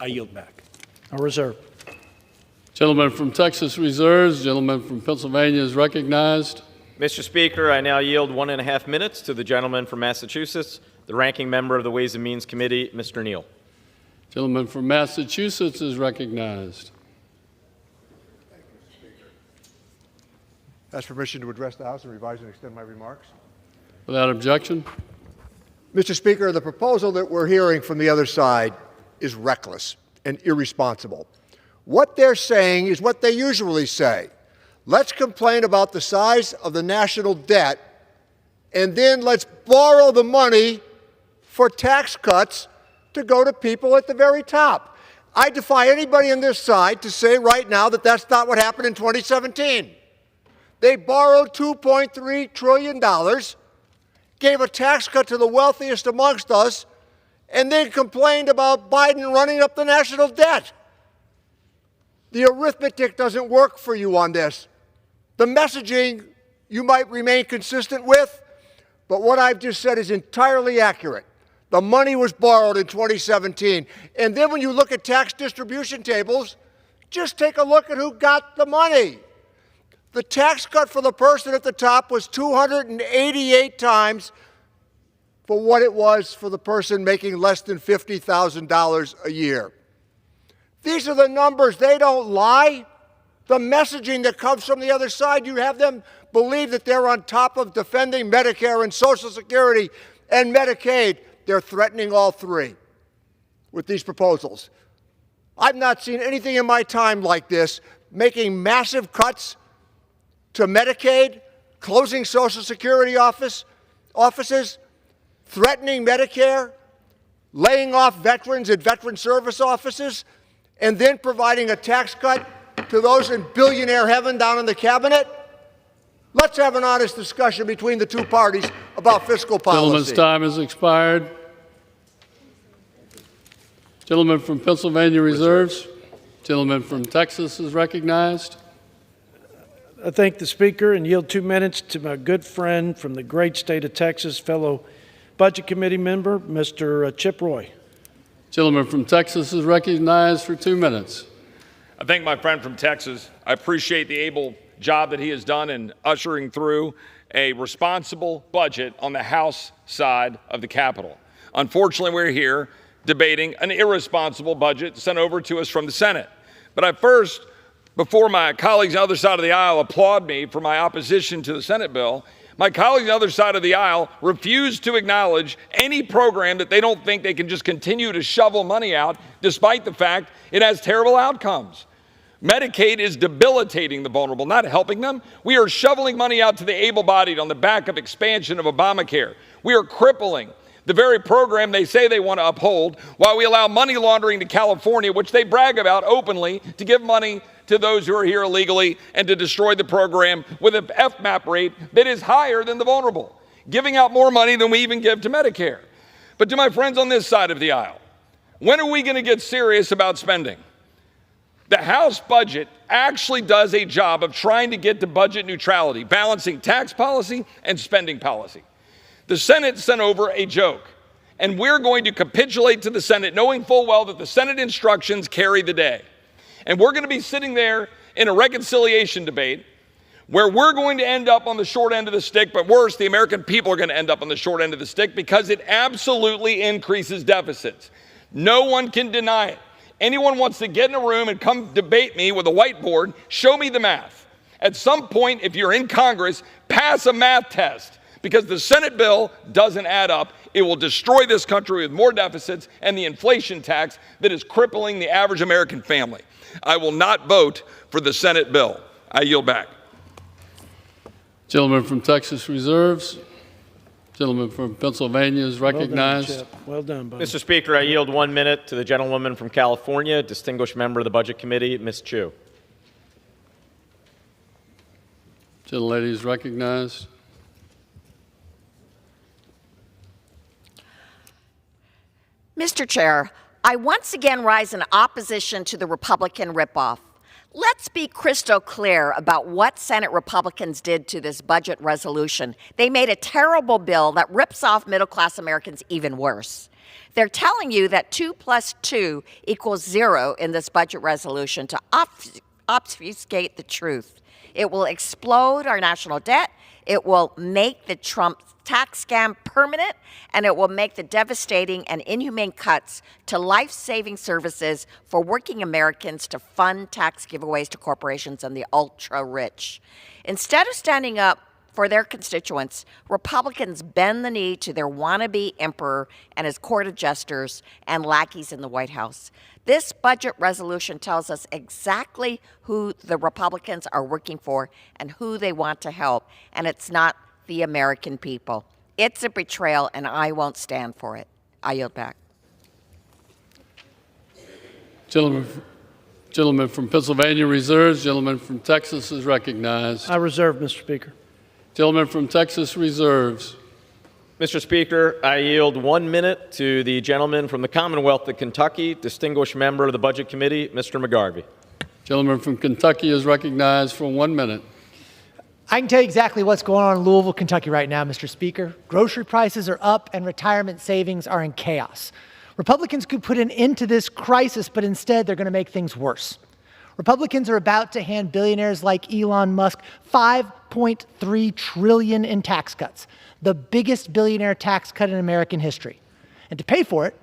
I yield back. I reserve. Gentleman from Texas reserves. Gentleman from Pennsylvania is recognized. Mr. Speaker, I now yield 1.5 minutes to the gentleman from Massachusetts, the ranking member of the Ways and Means Committee, Mr. Neal. Gentleman from Massachusetts is recognized. Ask permission to address the House and revise and extend my remarks. Without objection. Mr. Speaker, the proposal that we're hearing from the other side is reckless and irresponsible. What they're saying is what they usually say. Let's complain about the size of the national debt, and then let's borrow the money for tax cuts to go to people at the very top. I defy anybody on this side to say right now that that's not what happened in 2017. They borrowed $2.3 trillion, gave a tax cut to the wealthiest amongst us, and then complained about Biden running up the national debt. The arithmetic doesn't work for you on this. The messaging you might remain consistent with, but what I've just said is entirely accurate. The money was borrowed in 2017. And then when you look at tax distribution tables, just take a look at who got the money. The tax cut for the person at the top was 288 times for what it was for the person making less than $50,000 a year. These are the numbers. They don't lie. The messaging that comes from the other side, you have them believe that they're on top of defending Medicare and Social Security and Medicaid. They're threatening all three with these proposals. I've not seen anything in my time like this, making massive cuts to Medicaid, closing Social Security offices, threatening Medicare, laying off veterans at veteran service offices, and then providing a tax cut to those in billionaire heaven down in the cabinet. Let's have an honest discussion between the two parties about fiscal policy. Gentleman's time has expired. Gentleman from Pennsylvania reserves. Gentleman from Texas is recognized. I thank the Speaker and yield 2 minutes to my good friend from the great state of Texas, fellow Budget Committee member, Mr. Chip Roy. Gentleman from Texas is recognized for 2 minutes. I thank my friend from Texas. I appreciate the able job that he has done in ushering through a responsible budget on the House side of the Capitol. Unfortunately, we're here debating an irresponsible budget sent over to us from the Senate. But I first, before my colleagues on the other side of the aisle applaud me for my opposition to the Senate bill, my colleagues on the other side of the aisle refuse to acknowledge any program that they don't think they can just continue to shovel money out, despite the fact it has terrible outcomes. Medicaid is debilitating the vulnerable, not helping them. We are shoveling money out to the able-bodied on the back of expansion of Obamacare. We are crippling the very program they say they want to uphold, while we allow money laundering to California, which they brag about openly, to give money to those who are here illegally and to destroy the program with an FMAP rate that is higher than the vulnerable, giving out more money than we even give to Medicare. But to my friends on this side of the aisle, when are we going to get serious about spending? The House budget actually does a job of trying to get to budget neutrality, balancing tax policy and spending policy. The Senate sent over a joke, and we're going to capitulate to the Senate, knowing full well that the Senate instructions carry the day. And we're going to be sitting there in a reconciliation debate where we're going to end up on the short end of the stick, but worse, the American people are going to end up on the short end of the stick because it absolutely increases deficits. No one can deny it. Anyone wants to get in a room and come debate me with a whiteboard, show me the math. At some point, if you're in Congress, pass a math test. Because the Senate bill doesn't add up. It will destroy this country with more deficits and the inflation tax that is crippling the average American family. I will not vote for the Senate bill. I yield back. Gentleman from Texas reserves. Gentleman from Pennsylvania is recognized. Well done, Chip. Well done, buddy. Mr. Speaker, I yield 1 minute to the gentlewoman from California, distinguished member of the Budget Committee, Ms. Chu. Gentlelady is recognized. Mr. Chair, I once again rise in opposition to the Republican ripoff. Let's be crystal clear about what Senate Republicans did to this budget resolution. They made a terrible bill that rips off middle-class Americans even worse. They're telling you that 2 + 2 = 0 in this budget resolution to obfuscate the truth. It will explode our national debt. It will make the Trump tax scam permanent, and it will make the devastating and inhumane cuts to life-saving services for working Americans to fund tax giveaways to corporations and the ultra-rich. Instead of standing up for their constituents, Republicans bend the knee to their wannabe emperor and his court of jesters and lackeys in the White House. This budget resolution tells us exactly who the Republicans are working for and who they want to help, and it's not the American people. It's a betrayal, and I won't stand for it. I yield back. Gentleman from Pennsylvania reserves. Gentleman from Texas is recognized. I reserve, Mr. Speaker. Gentleman from Texas reserves. Mr. Speaker, I yield 1 minute to the gentleman from the Commonwealth of Kentucky, distinguished member of the Budget Committee, Mr. McGarvey. Gentleman from Kentucky is recognized for 1 minute. I can tell you exactly what's going on in Louisville, Kentucky right now, Mr. Speaker. Grocery prices are up and retirement savings are in chaos. Republicans could put an end to this crisis, but instead they're going to make things worse. Republicans are about to hand billionaires like Elon Musk $5.3 trillion in tax cuts, the biggest billionaire tax cut in American history. And to pay for it,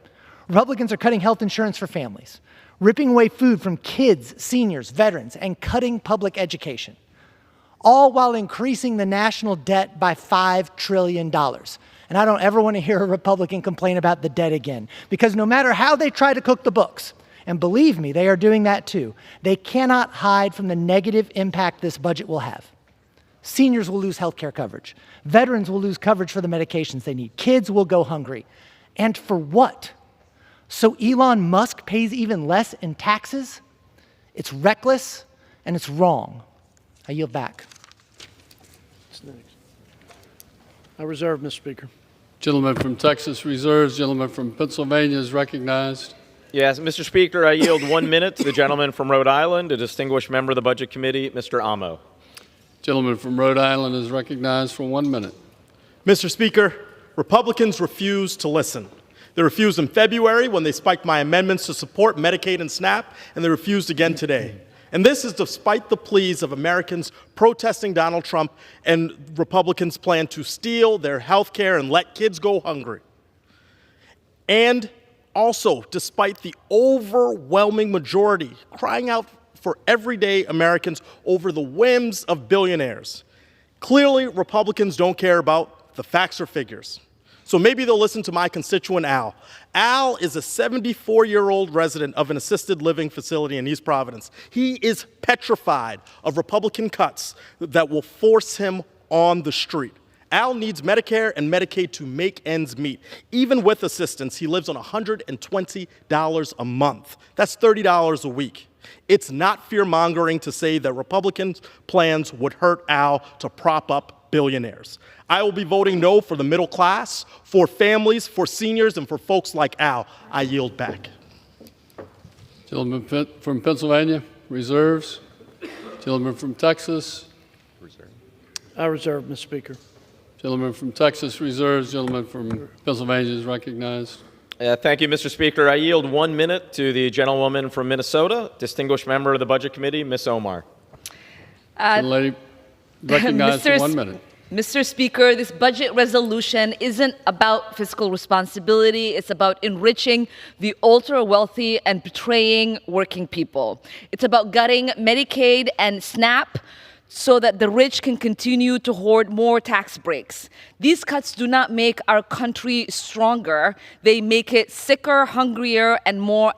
Republicans are cutting health insurance for families, ripping away food from kids, seniors, veterans, and cutting public education, all while increasing the national debt by $5 trillion. And I don't ever want to hear a Republican complain about the debt again, because no matter how they try to cook the books, and believe me, they are doing that too, they cannot hide from the negative impact this budget will have. Seniors will lose health care coverage. Veterans will lose coverage for the medications they need. Kids will go hungry. And for what? So Elon Musk pays even less in taxes? It's reckless and it's wrong. I yield back. What's next? I reserve, Mr. Speaker. Gentleman from Texas reserves. Gentleman from Pennsylvania is recognized. Yes, Mr. Speaker, I yield 1 minute to the gentleman from Rhode Island, a distinguished member of the Budget Committee, Mr. Amo. Gentleman from Rhode Island is recognized for 1 minute. Mr. Speaker, Republicans refuse to listen. They refused in February when they spiked my amendments to support Medicaid and SNAP, and they refused again today. And this is despite the pleas of Americans protesting Donald Trump and Republicans' plan to steal their health care and let kids go hungry. And also, despite the overwhelming majority crying out for everyday Americans over the whims of billionaires. Clearly, Republicans don't care about the facts or figures. So maybe they'll listen to my constituent Al. Al is a 74-year-old resident of an assisted living facility in East Providence. He is petrified of Republican cuts that will force him on the street. Al needs Medicare and Medicaid to make ends meet. Even with assistance, he lives on $120 a month. That's $30 a week. It's not fear-mongering to say that Republicans' plans would hurt Al to prop up billionaires. I will be voting no for the middle class, for families, for seniors, and for folks like Al. I yield back. Gentleman from Pennsylvania, reserves. Gentleman from Texas. I reserve, Mr. Speaker. Gentleman from Texas reserves. Gentleman from Pennsylvania is recognized. Thank you, Mr. Speaker. I yield 1 minute to the gentlewoman from Minnesota, distinguished member of the Budget Committee, Ms. Omar. Lady recognized for 1 minute. Mr. Speaker, this budget resolution isn't about fiscal responsibility. It's about enriching the ultra-wealthy and betraying working people. It's about gutting Medicaid and SNAP so that the rich can continue to hoard more tax breaks. These cuts do not make our country stronger. They make it sicker, hungrier, and more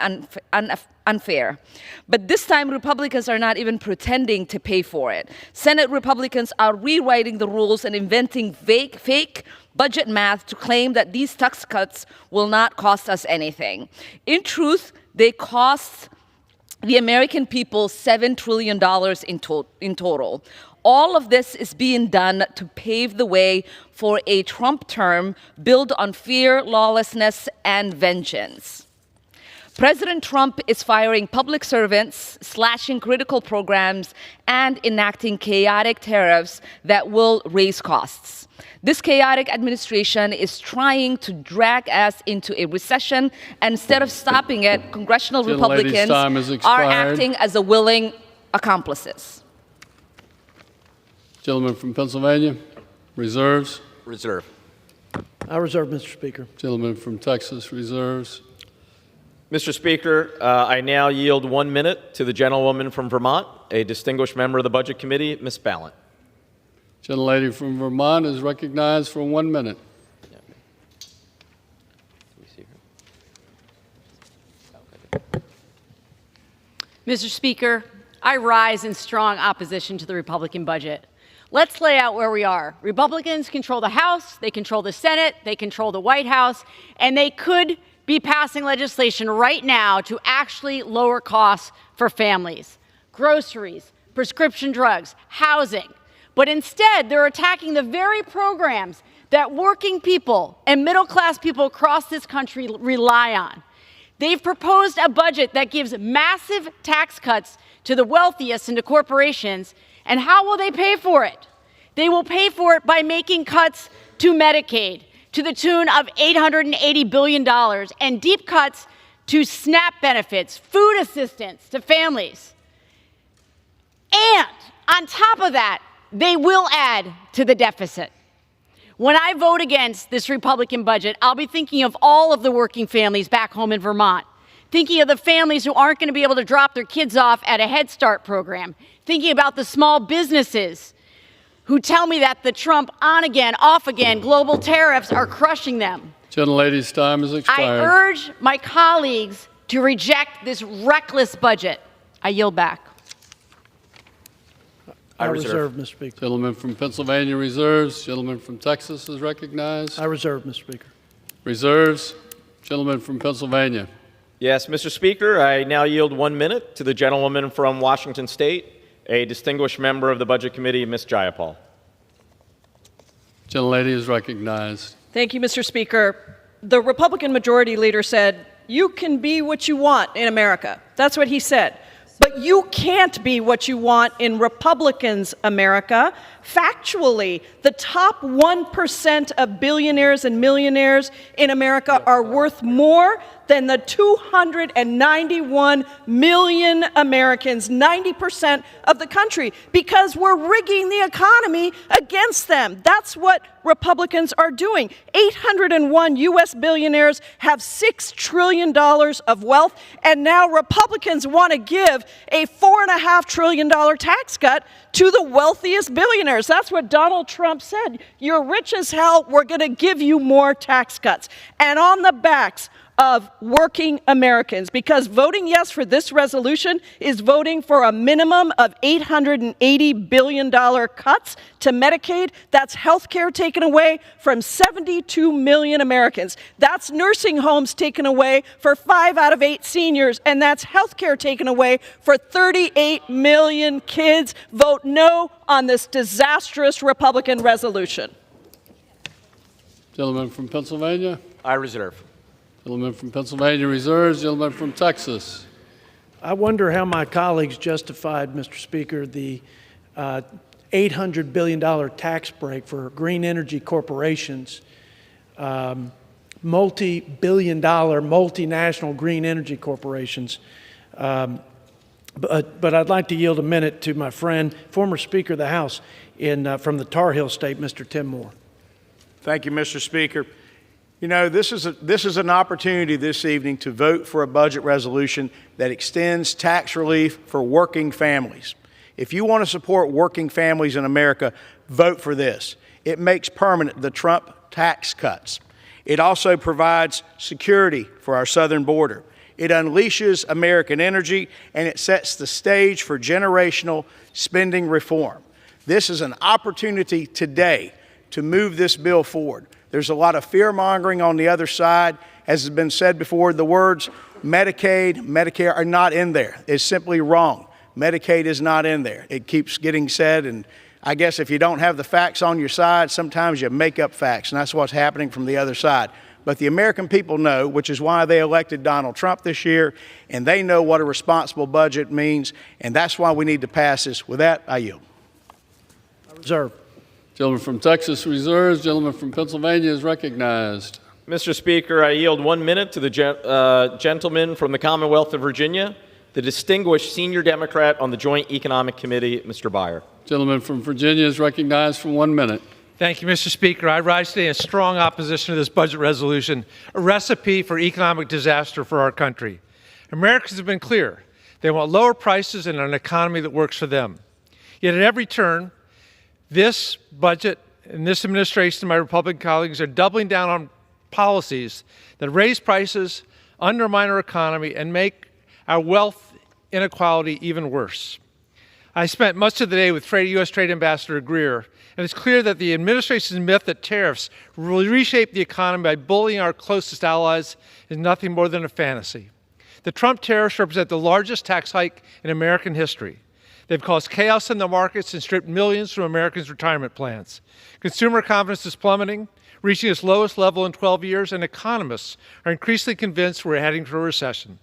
unfair. But this time, Republicans are not even pretending to pay for it. Senate Republicans are rewriting the rules and inventing fake budget math to claim that these tax cuts will not cost us anything. In truth, they cost the American people $7 trillion in total. All of this is being done to pave the way for a Trump term built on fear, lawlessness, and vengeance. President Trump is firing public servants, slashing critical programs, and enacting chaotic tariffs that will raise costs. This chaotic administration is trying to drag us into a recession, and instead of stopping it, congressional Republicans are acting as a willing accomplices. Gentleman from Pennsylvania, reserves. Reserve. I reserve, Mr. Speaker. Gentleman from Texas, reserves. Mr. Speaker, I now yield 1 minute to the gentlewoman from Vermont, a distinguished member of the Budget Committee, Ms. Ballant. Gentlelady from Vermont is recognized for 1 minute. Mr. Speaker, I rise in strong opposition to the Republican budget. Let's lay out where we are. Republicans control the House, they control the Senate, they control the White House, and they could be passing legislation right now to actually lower costs for families, groceries, prescription drugs, housing. But instead, they're attacking the very programs that working people and middle-class people across this country rely on. They've proposed a budget that gives massive tax cuts to the wealthiest and to corporations, and how will they pay for it? They will pay for it by making cuts to Medicaid to the tune of $880 billion and deep cuts to SNAP benefits, food assistance to families. And on top of that, they will add to the deficit. When I vote against this Republican budget, I'll be thinking of all of the working families back home in Vermont, thinking of the families who aren't going to be able to drop their kids off at a Head Start program, thinking about the small businesses who tell me that the Trump on-again, off-again global tariffs are crushing them. Gentlelady's time has expired. I urge my colleagues to reject this reckless budget. I yield back. I reserve, Mr. Speaker. Gentleman from Pennsylvania reserves. Gentleman from Texas is recognized. I reserve, Mr. Speaker. Reserves. Gentleman from Pennsylvania. Yes, Mr. Speaker, I now yield 1 minute to the gentlewoman from Washington State, a distinguished member of the Budget Committee, Ms. Jayapal. Gentlelady is recognized. Thank you, Mr. Speaker. The Republican Majority Leader said, "You can be what you want in America." That's what he said. But you can't be what you want in Republicans' America. Factually, the top 1% of billionaires and millionaires in America are worth more than the 291 million Americans, 90% of the country, because we're rigging the economy against them. That's what Republicans are doing. 801 U.S. billionaires have $6 trillion of wealth, and now Republicans want to give a $4.5 trillion tax cut to the wealthiest billionaires. That's what Donald Trump said. You're rich as hell. We're going to give you more tax cuts. And on the backs of working Americans, because voting yes for this resolution is voting for a minimum of $880 billion cuts to Medicaid. That's health care taken away from 72 million Americans. That's nursing homes taken away for 5 out of 8 seniors, and that's health care taken away for 38 million kids. Vote no on this disastrous Republican resolution. Gentleman from Pennsylvania. I reserve. Gentleman from Pennsylvania reserves. Gentleman from Texas. I wonder how my colleagues justified, Mr. Speaker, the $800 billion tax break for green energy corporations, multi-billion dollar multinational green energy corporations. But I'd like to yield a minute to my friend, former Speaker of the House from the Tar Heel State, Mr. Tim Moore. Thank you, Mr. Speaker. You know, this is an opportunity this evening to vote for a budget resolution that extends tax relief for working families. If you want to support working families in America, vote for this. It makes permanent the Trump tax cuts. It also provides security for our southern border. It unleashes American energy, and it sets the stage for generational spending reform. This is an opportunity today to move this bill forward. There's a lot of fear-mongering on the other side. As has been said before, the words Medicaid, Medicare are not in there. It's simply wrong. Medicaid is not in there. It keeps getting said, and I guess if you don't have the facts on your side, sometimes you make up facts, and that's what's happening from the other side. But the American people know, which is why they elected Donald Trump this year, and they know what a responsible budget means, and that's why we need to pass this. With that, I yield. Reserve. Gentleman from Texas reserves. Gentleman from Pennsylvania is recognized. Mr. Speaker, I yield 1 minute to the gentleman from the Commonwealth of Virginia, the distinguished senior Democrat on the Joint Economic Committee, Mr. Byer. Gentleman from Virginia is recognized for 1 minute. Thank you, Mr. Speaker. I rise today in strong opposition to this budget resolution, a recipe for economic disaster for our country. Americans have been clear. They want lower prices and an economy that works for them. Yet at every turn, this budget and this administration and my Republican colleagues are doubling down on policies that raise prices, undermine our economy, and make our wealth inequality even worse. I spent much of the day with U.S. Trade Ambassador Greer, and it's clear that the administration's myth that tariffs will reshape the economy by bullying our closest allies is nothing more than a fantasy. The Trump tariffs represent the largest tax hike in American history. They've caused chaos in the markets and stripped millions from Americans' retirement plans. Consumer confidence is plummeting, reaching its lowest level in 12 years, and economists are increasingly convinced we're heading for a recession.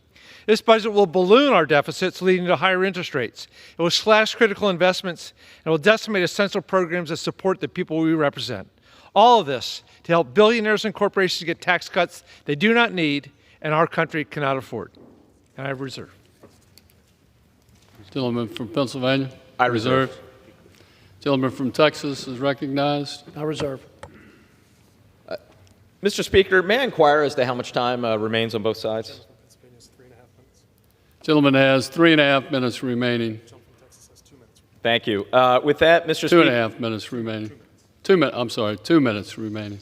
This budget will balloon our deficits, leading to higher interest rates. It will slash critical investments and will decimate essential programs that support the people we represent. All of this to help billionaires and corporations get tax cuts they do not need and our country cannot afford. And I reserve. Gentleman from Pennsylvania. I reserve. Gentleman from Texas is recognized. I reserve. Mr. Speaker, may I inquire as to how much time remains on both sides? Gentleman has 3.5 minutes remaining. Thank you. With that, Mr. Speaker. 2.5 minutes remaining. 2 minutes remaining.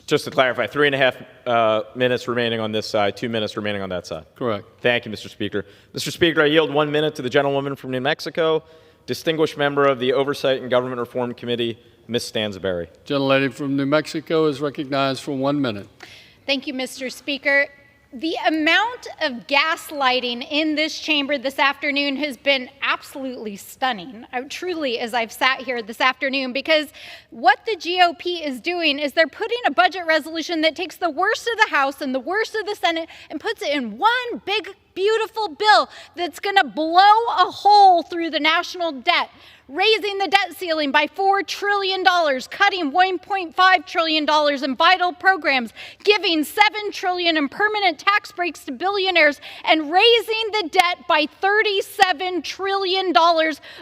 Just to clarify, 3.5 minutes remaining on this side, 2 minutes remaining on that side. Correct. Thank you, Mr. Speaker. Mr. Speaker, I yield 1 minute to the gentlewoman from New Mexico, distinguished member of the Oversight and Government Reform Committee, Ms. Stansberry. Gentlelady from New Mexico is recognized for 1 minute. Thank you, Mr. Speaker. The amount of gaslighting in this chamber this afternoon has been absolutely stunning, truly, as I've sat here this afternoon, because what the GOP is doing is they're putting a budget resolution that takes the worst of the House and the worst of the Senate and puts it in one big beautiful bill that's going to blow a hole through the national debt, raising the debt ceiling by $4 trillion, cutting $1.5 trillion in vital programs, giving $7 trillion in permanent tax breaks to billionaires, and raising the debt by $37 trillion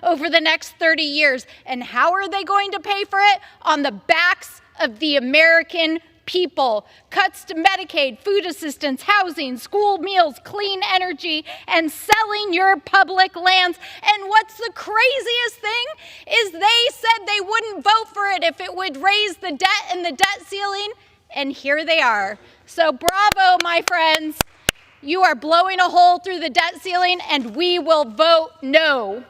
over the next 30 years. And how are they going to pay for it? On the backs of the American people. Cuts to Medicaid, food assistance, housing, school meals, clean energy, and selling your public lands. And what's the craziest thing is they said they wouldn't vote for it if it would raise the debt and the debt ceiling, and here they are. So bravo, my friends. You are blowing a hole through the debt ceiling, and we will vote no.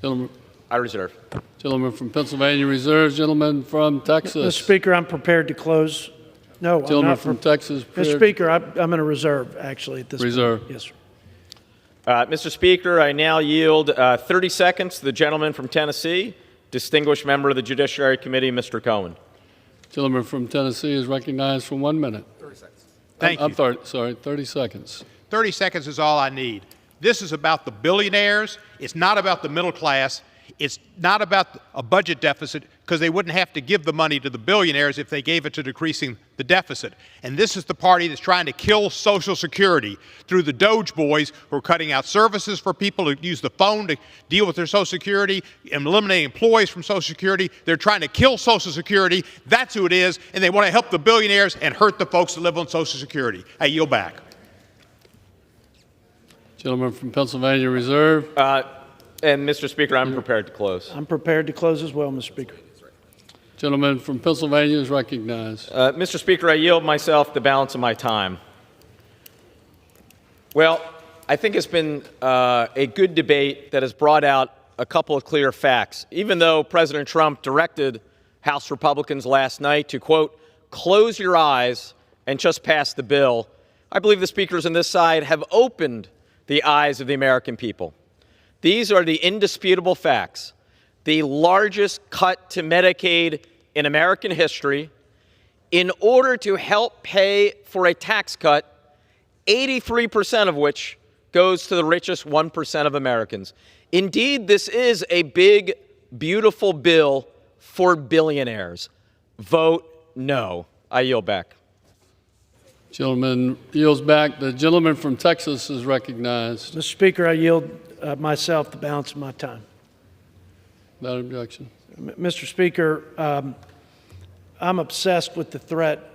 Gentleman. I reserve. Gentleman from Pennsylvania reserves. Gentleman from Texas. Mr. Speaker, I'm prepared to close. No, Gentleman I'm not from Texas. Mr. Speaker, I'm going to reserve, actually, at this Reserve. point. Yes, sir. Mr. Speaker, I now yield 30 seconds to the gentleman from Tennessee, distinguished member of the Judiciary Committee, Mr. Cohen. Gentleman from Tennessee is recognized for 1 minute. 30 seconds. Thank you. I'm sorry, 30 seconds. 30 seconds is all I need. This is about the billionaires. It's not about the middle class. It's not about a budget deficit, because they wouldn't have to give the money to the billionaires if they gave it to decreasing the deficit. And this is the party that's trying to kill Social Security through the Doge boys who are cutting out services for people who use the phone to deal with their Social Security and eliminating employees from Social Security. They're trying to kill Social Security. That's who it is. And they want to help the billionaires and hurt the folks that live on Social Security. I yield back. Gentleman from Pennsylvania reserve. And Mr. Speaker, I'm prepared to close. I'm prepared to close as well, Mr. Speaker. Gentleman from Pennsylvania is recognized. Mr. Speaker, I yield myself the balance of my time. Well, I think it's been a good debate that has brought out a couple of clear facts. Even though President Trump directed House Republicans last night to, quote, close your eyes and just pass the bill, I believe the speakers on this side have opened the eyes of the American people. These are the indisputable facts. The largest cut to Medicaid in American history, in order to help pay for a tax cut, 83% of which goes to the richest 1% of Americans. Indeed, this is a big, beautiful bill for billionaires. Vote no. I yield back. Gentleman yields back. The gentleman from Texas is recognized. Mr. Speaker, I yield myself the balance of my time. Without objection. Mr. Speaker, I'm obsessed with the threat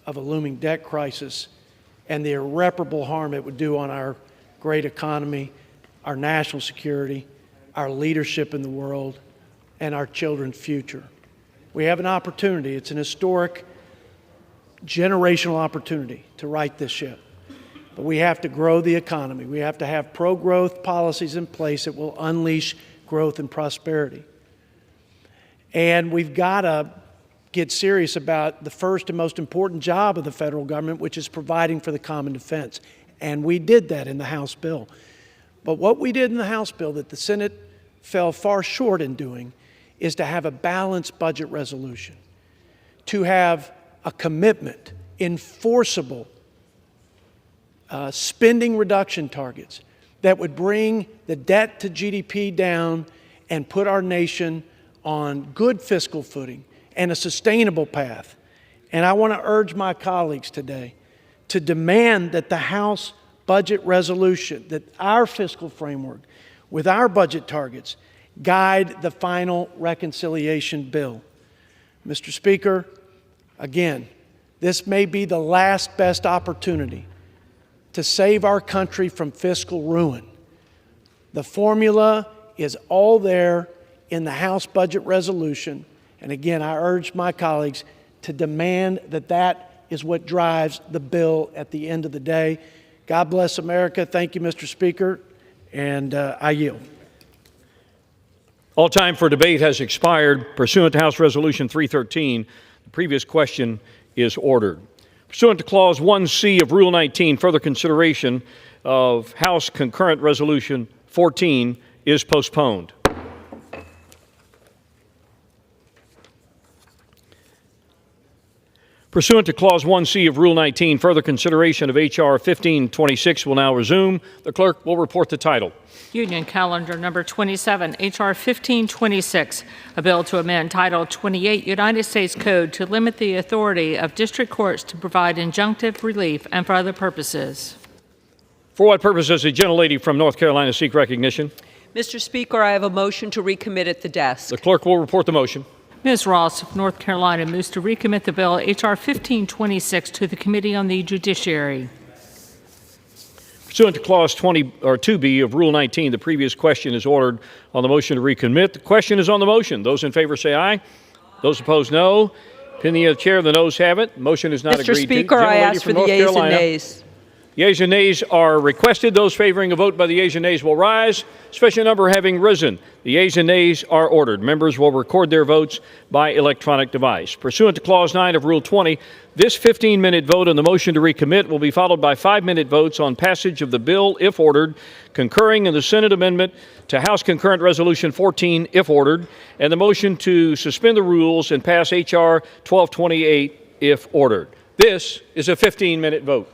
of a looming debt crisis and the irreparable harm it would do on our great economy, our national security, our leadership in the world, and our children's future. We have an opportunity. It's an historic, generational opportunity to right this ship. But we have to grow the economy. We have to have pro-growth policies in place that will unleash growth and prosperity. And we've got to get serious about the first and most important job of the federal government, which is providing for the common defense. And we did that in the House bill. But what we did in the House bill that the Senate fell far short in doing is to have a balanced budget resolution, to have a commitment, enforceable spending reduction targets that would bring the debt to GDP down and put our nation on good fiscal footing and a sustainable path. And I want to urge my colleagues today to demand that the House budget resolution, that our fiscal framework with our budget targets guide the final reconciliation bill. Mr. Speaker, again, this may be the last best opportunity to save our country from fiscal ruin. The formula is all there in the House budget resolution. And again, I urge my colleagues to demand that that is what drives the bill at the end of the day. God bless America. Thank you, Mr. Speaker. And I yield. All time for debate has expired. Pursuant to House Resolution 313, the previous question is ordered. Pursuant to Clause 1C of Rule 19, further consideration of House Concurrent Resolution 14 is postponed. Pursuant to Clause 1C of Rule 19, further consideration of H.R. 1526 will now resume. The clerk will report the title. Union Calendar Number 27, H.R. 1526, a bill to amend Title 28 United States Code to limit the authority of district courts to provide injunctive relief and for other purposes. For what purpose does the gentlelady from North Carolina seek recognition? Mr. Speaker, I have a motion to recommit at the desk. The clerk will report the motion. Ms. Ross of North Carolina moves to recommit the bill H.R. 1526 to the Committee on the Judiciary. Pursuant to Clause 2B of Rule 19, the previous question is ordered on the motion to recommit. The question is on the motion. Those in favor say aye. Those opposed, no. Opinion of the chair, the noes have it. Motion is not agreed to. Mr. Speaker, I ask for the yeas and nays. Yeas and nays are requested. Those favoring a vote by the yeas and nays will rise. Sufficient number having risen, the yeas and nays are ordered. Members will record their votes by electronic device. Pursuant to Clause 9 of Rule 20, this 15-minute vote on the motion to recommit will be followed by 5-minute votes on passage of the bill, if ordered, concurring in the Senate amendment to House Concurrent Resolution 14, if ordered, and the motion to suspend the rules and pass H.R. 1228, if ordered. This is a 15-minute vote.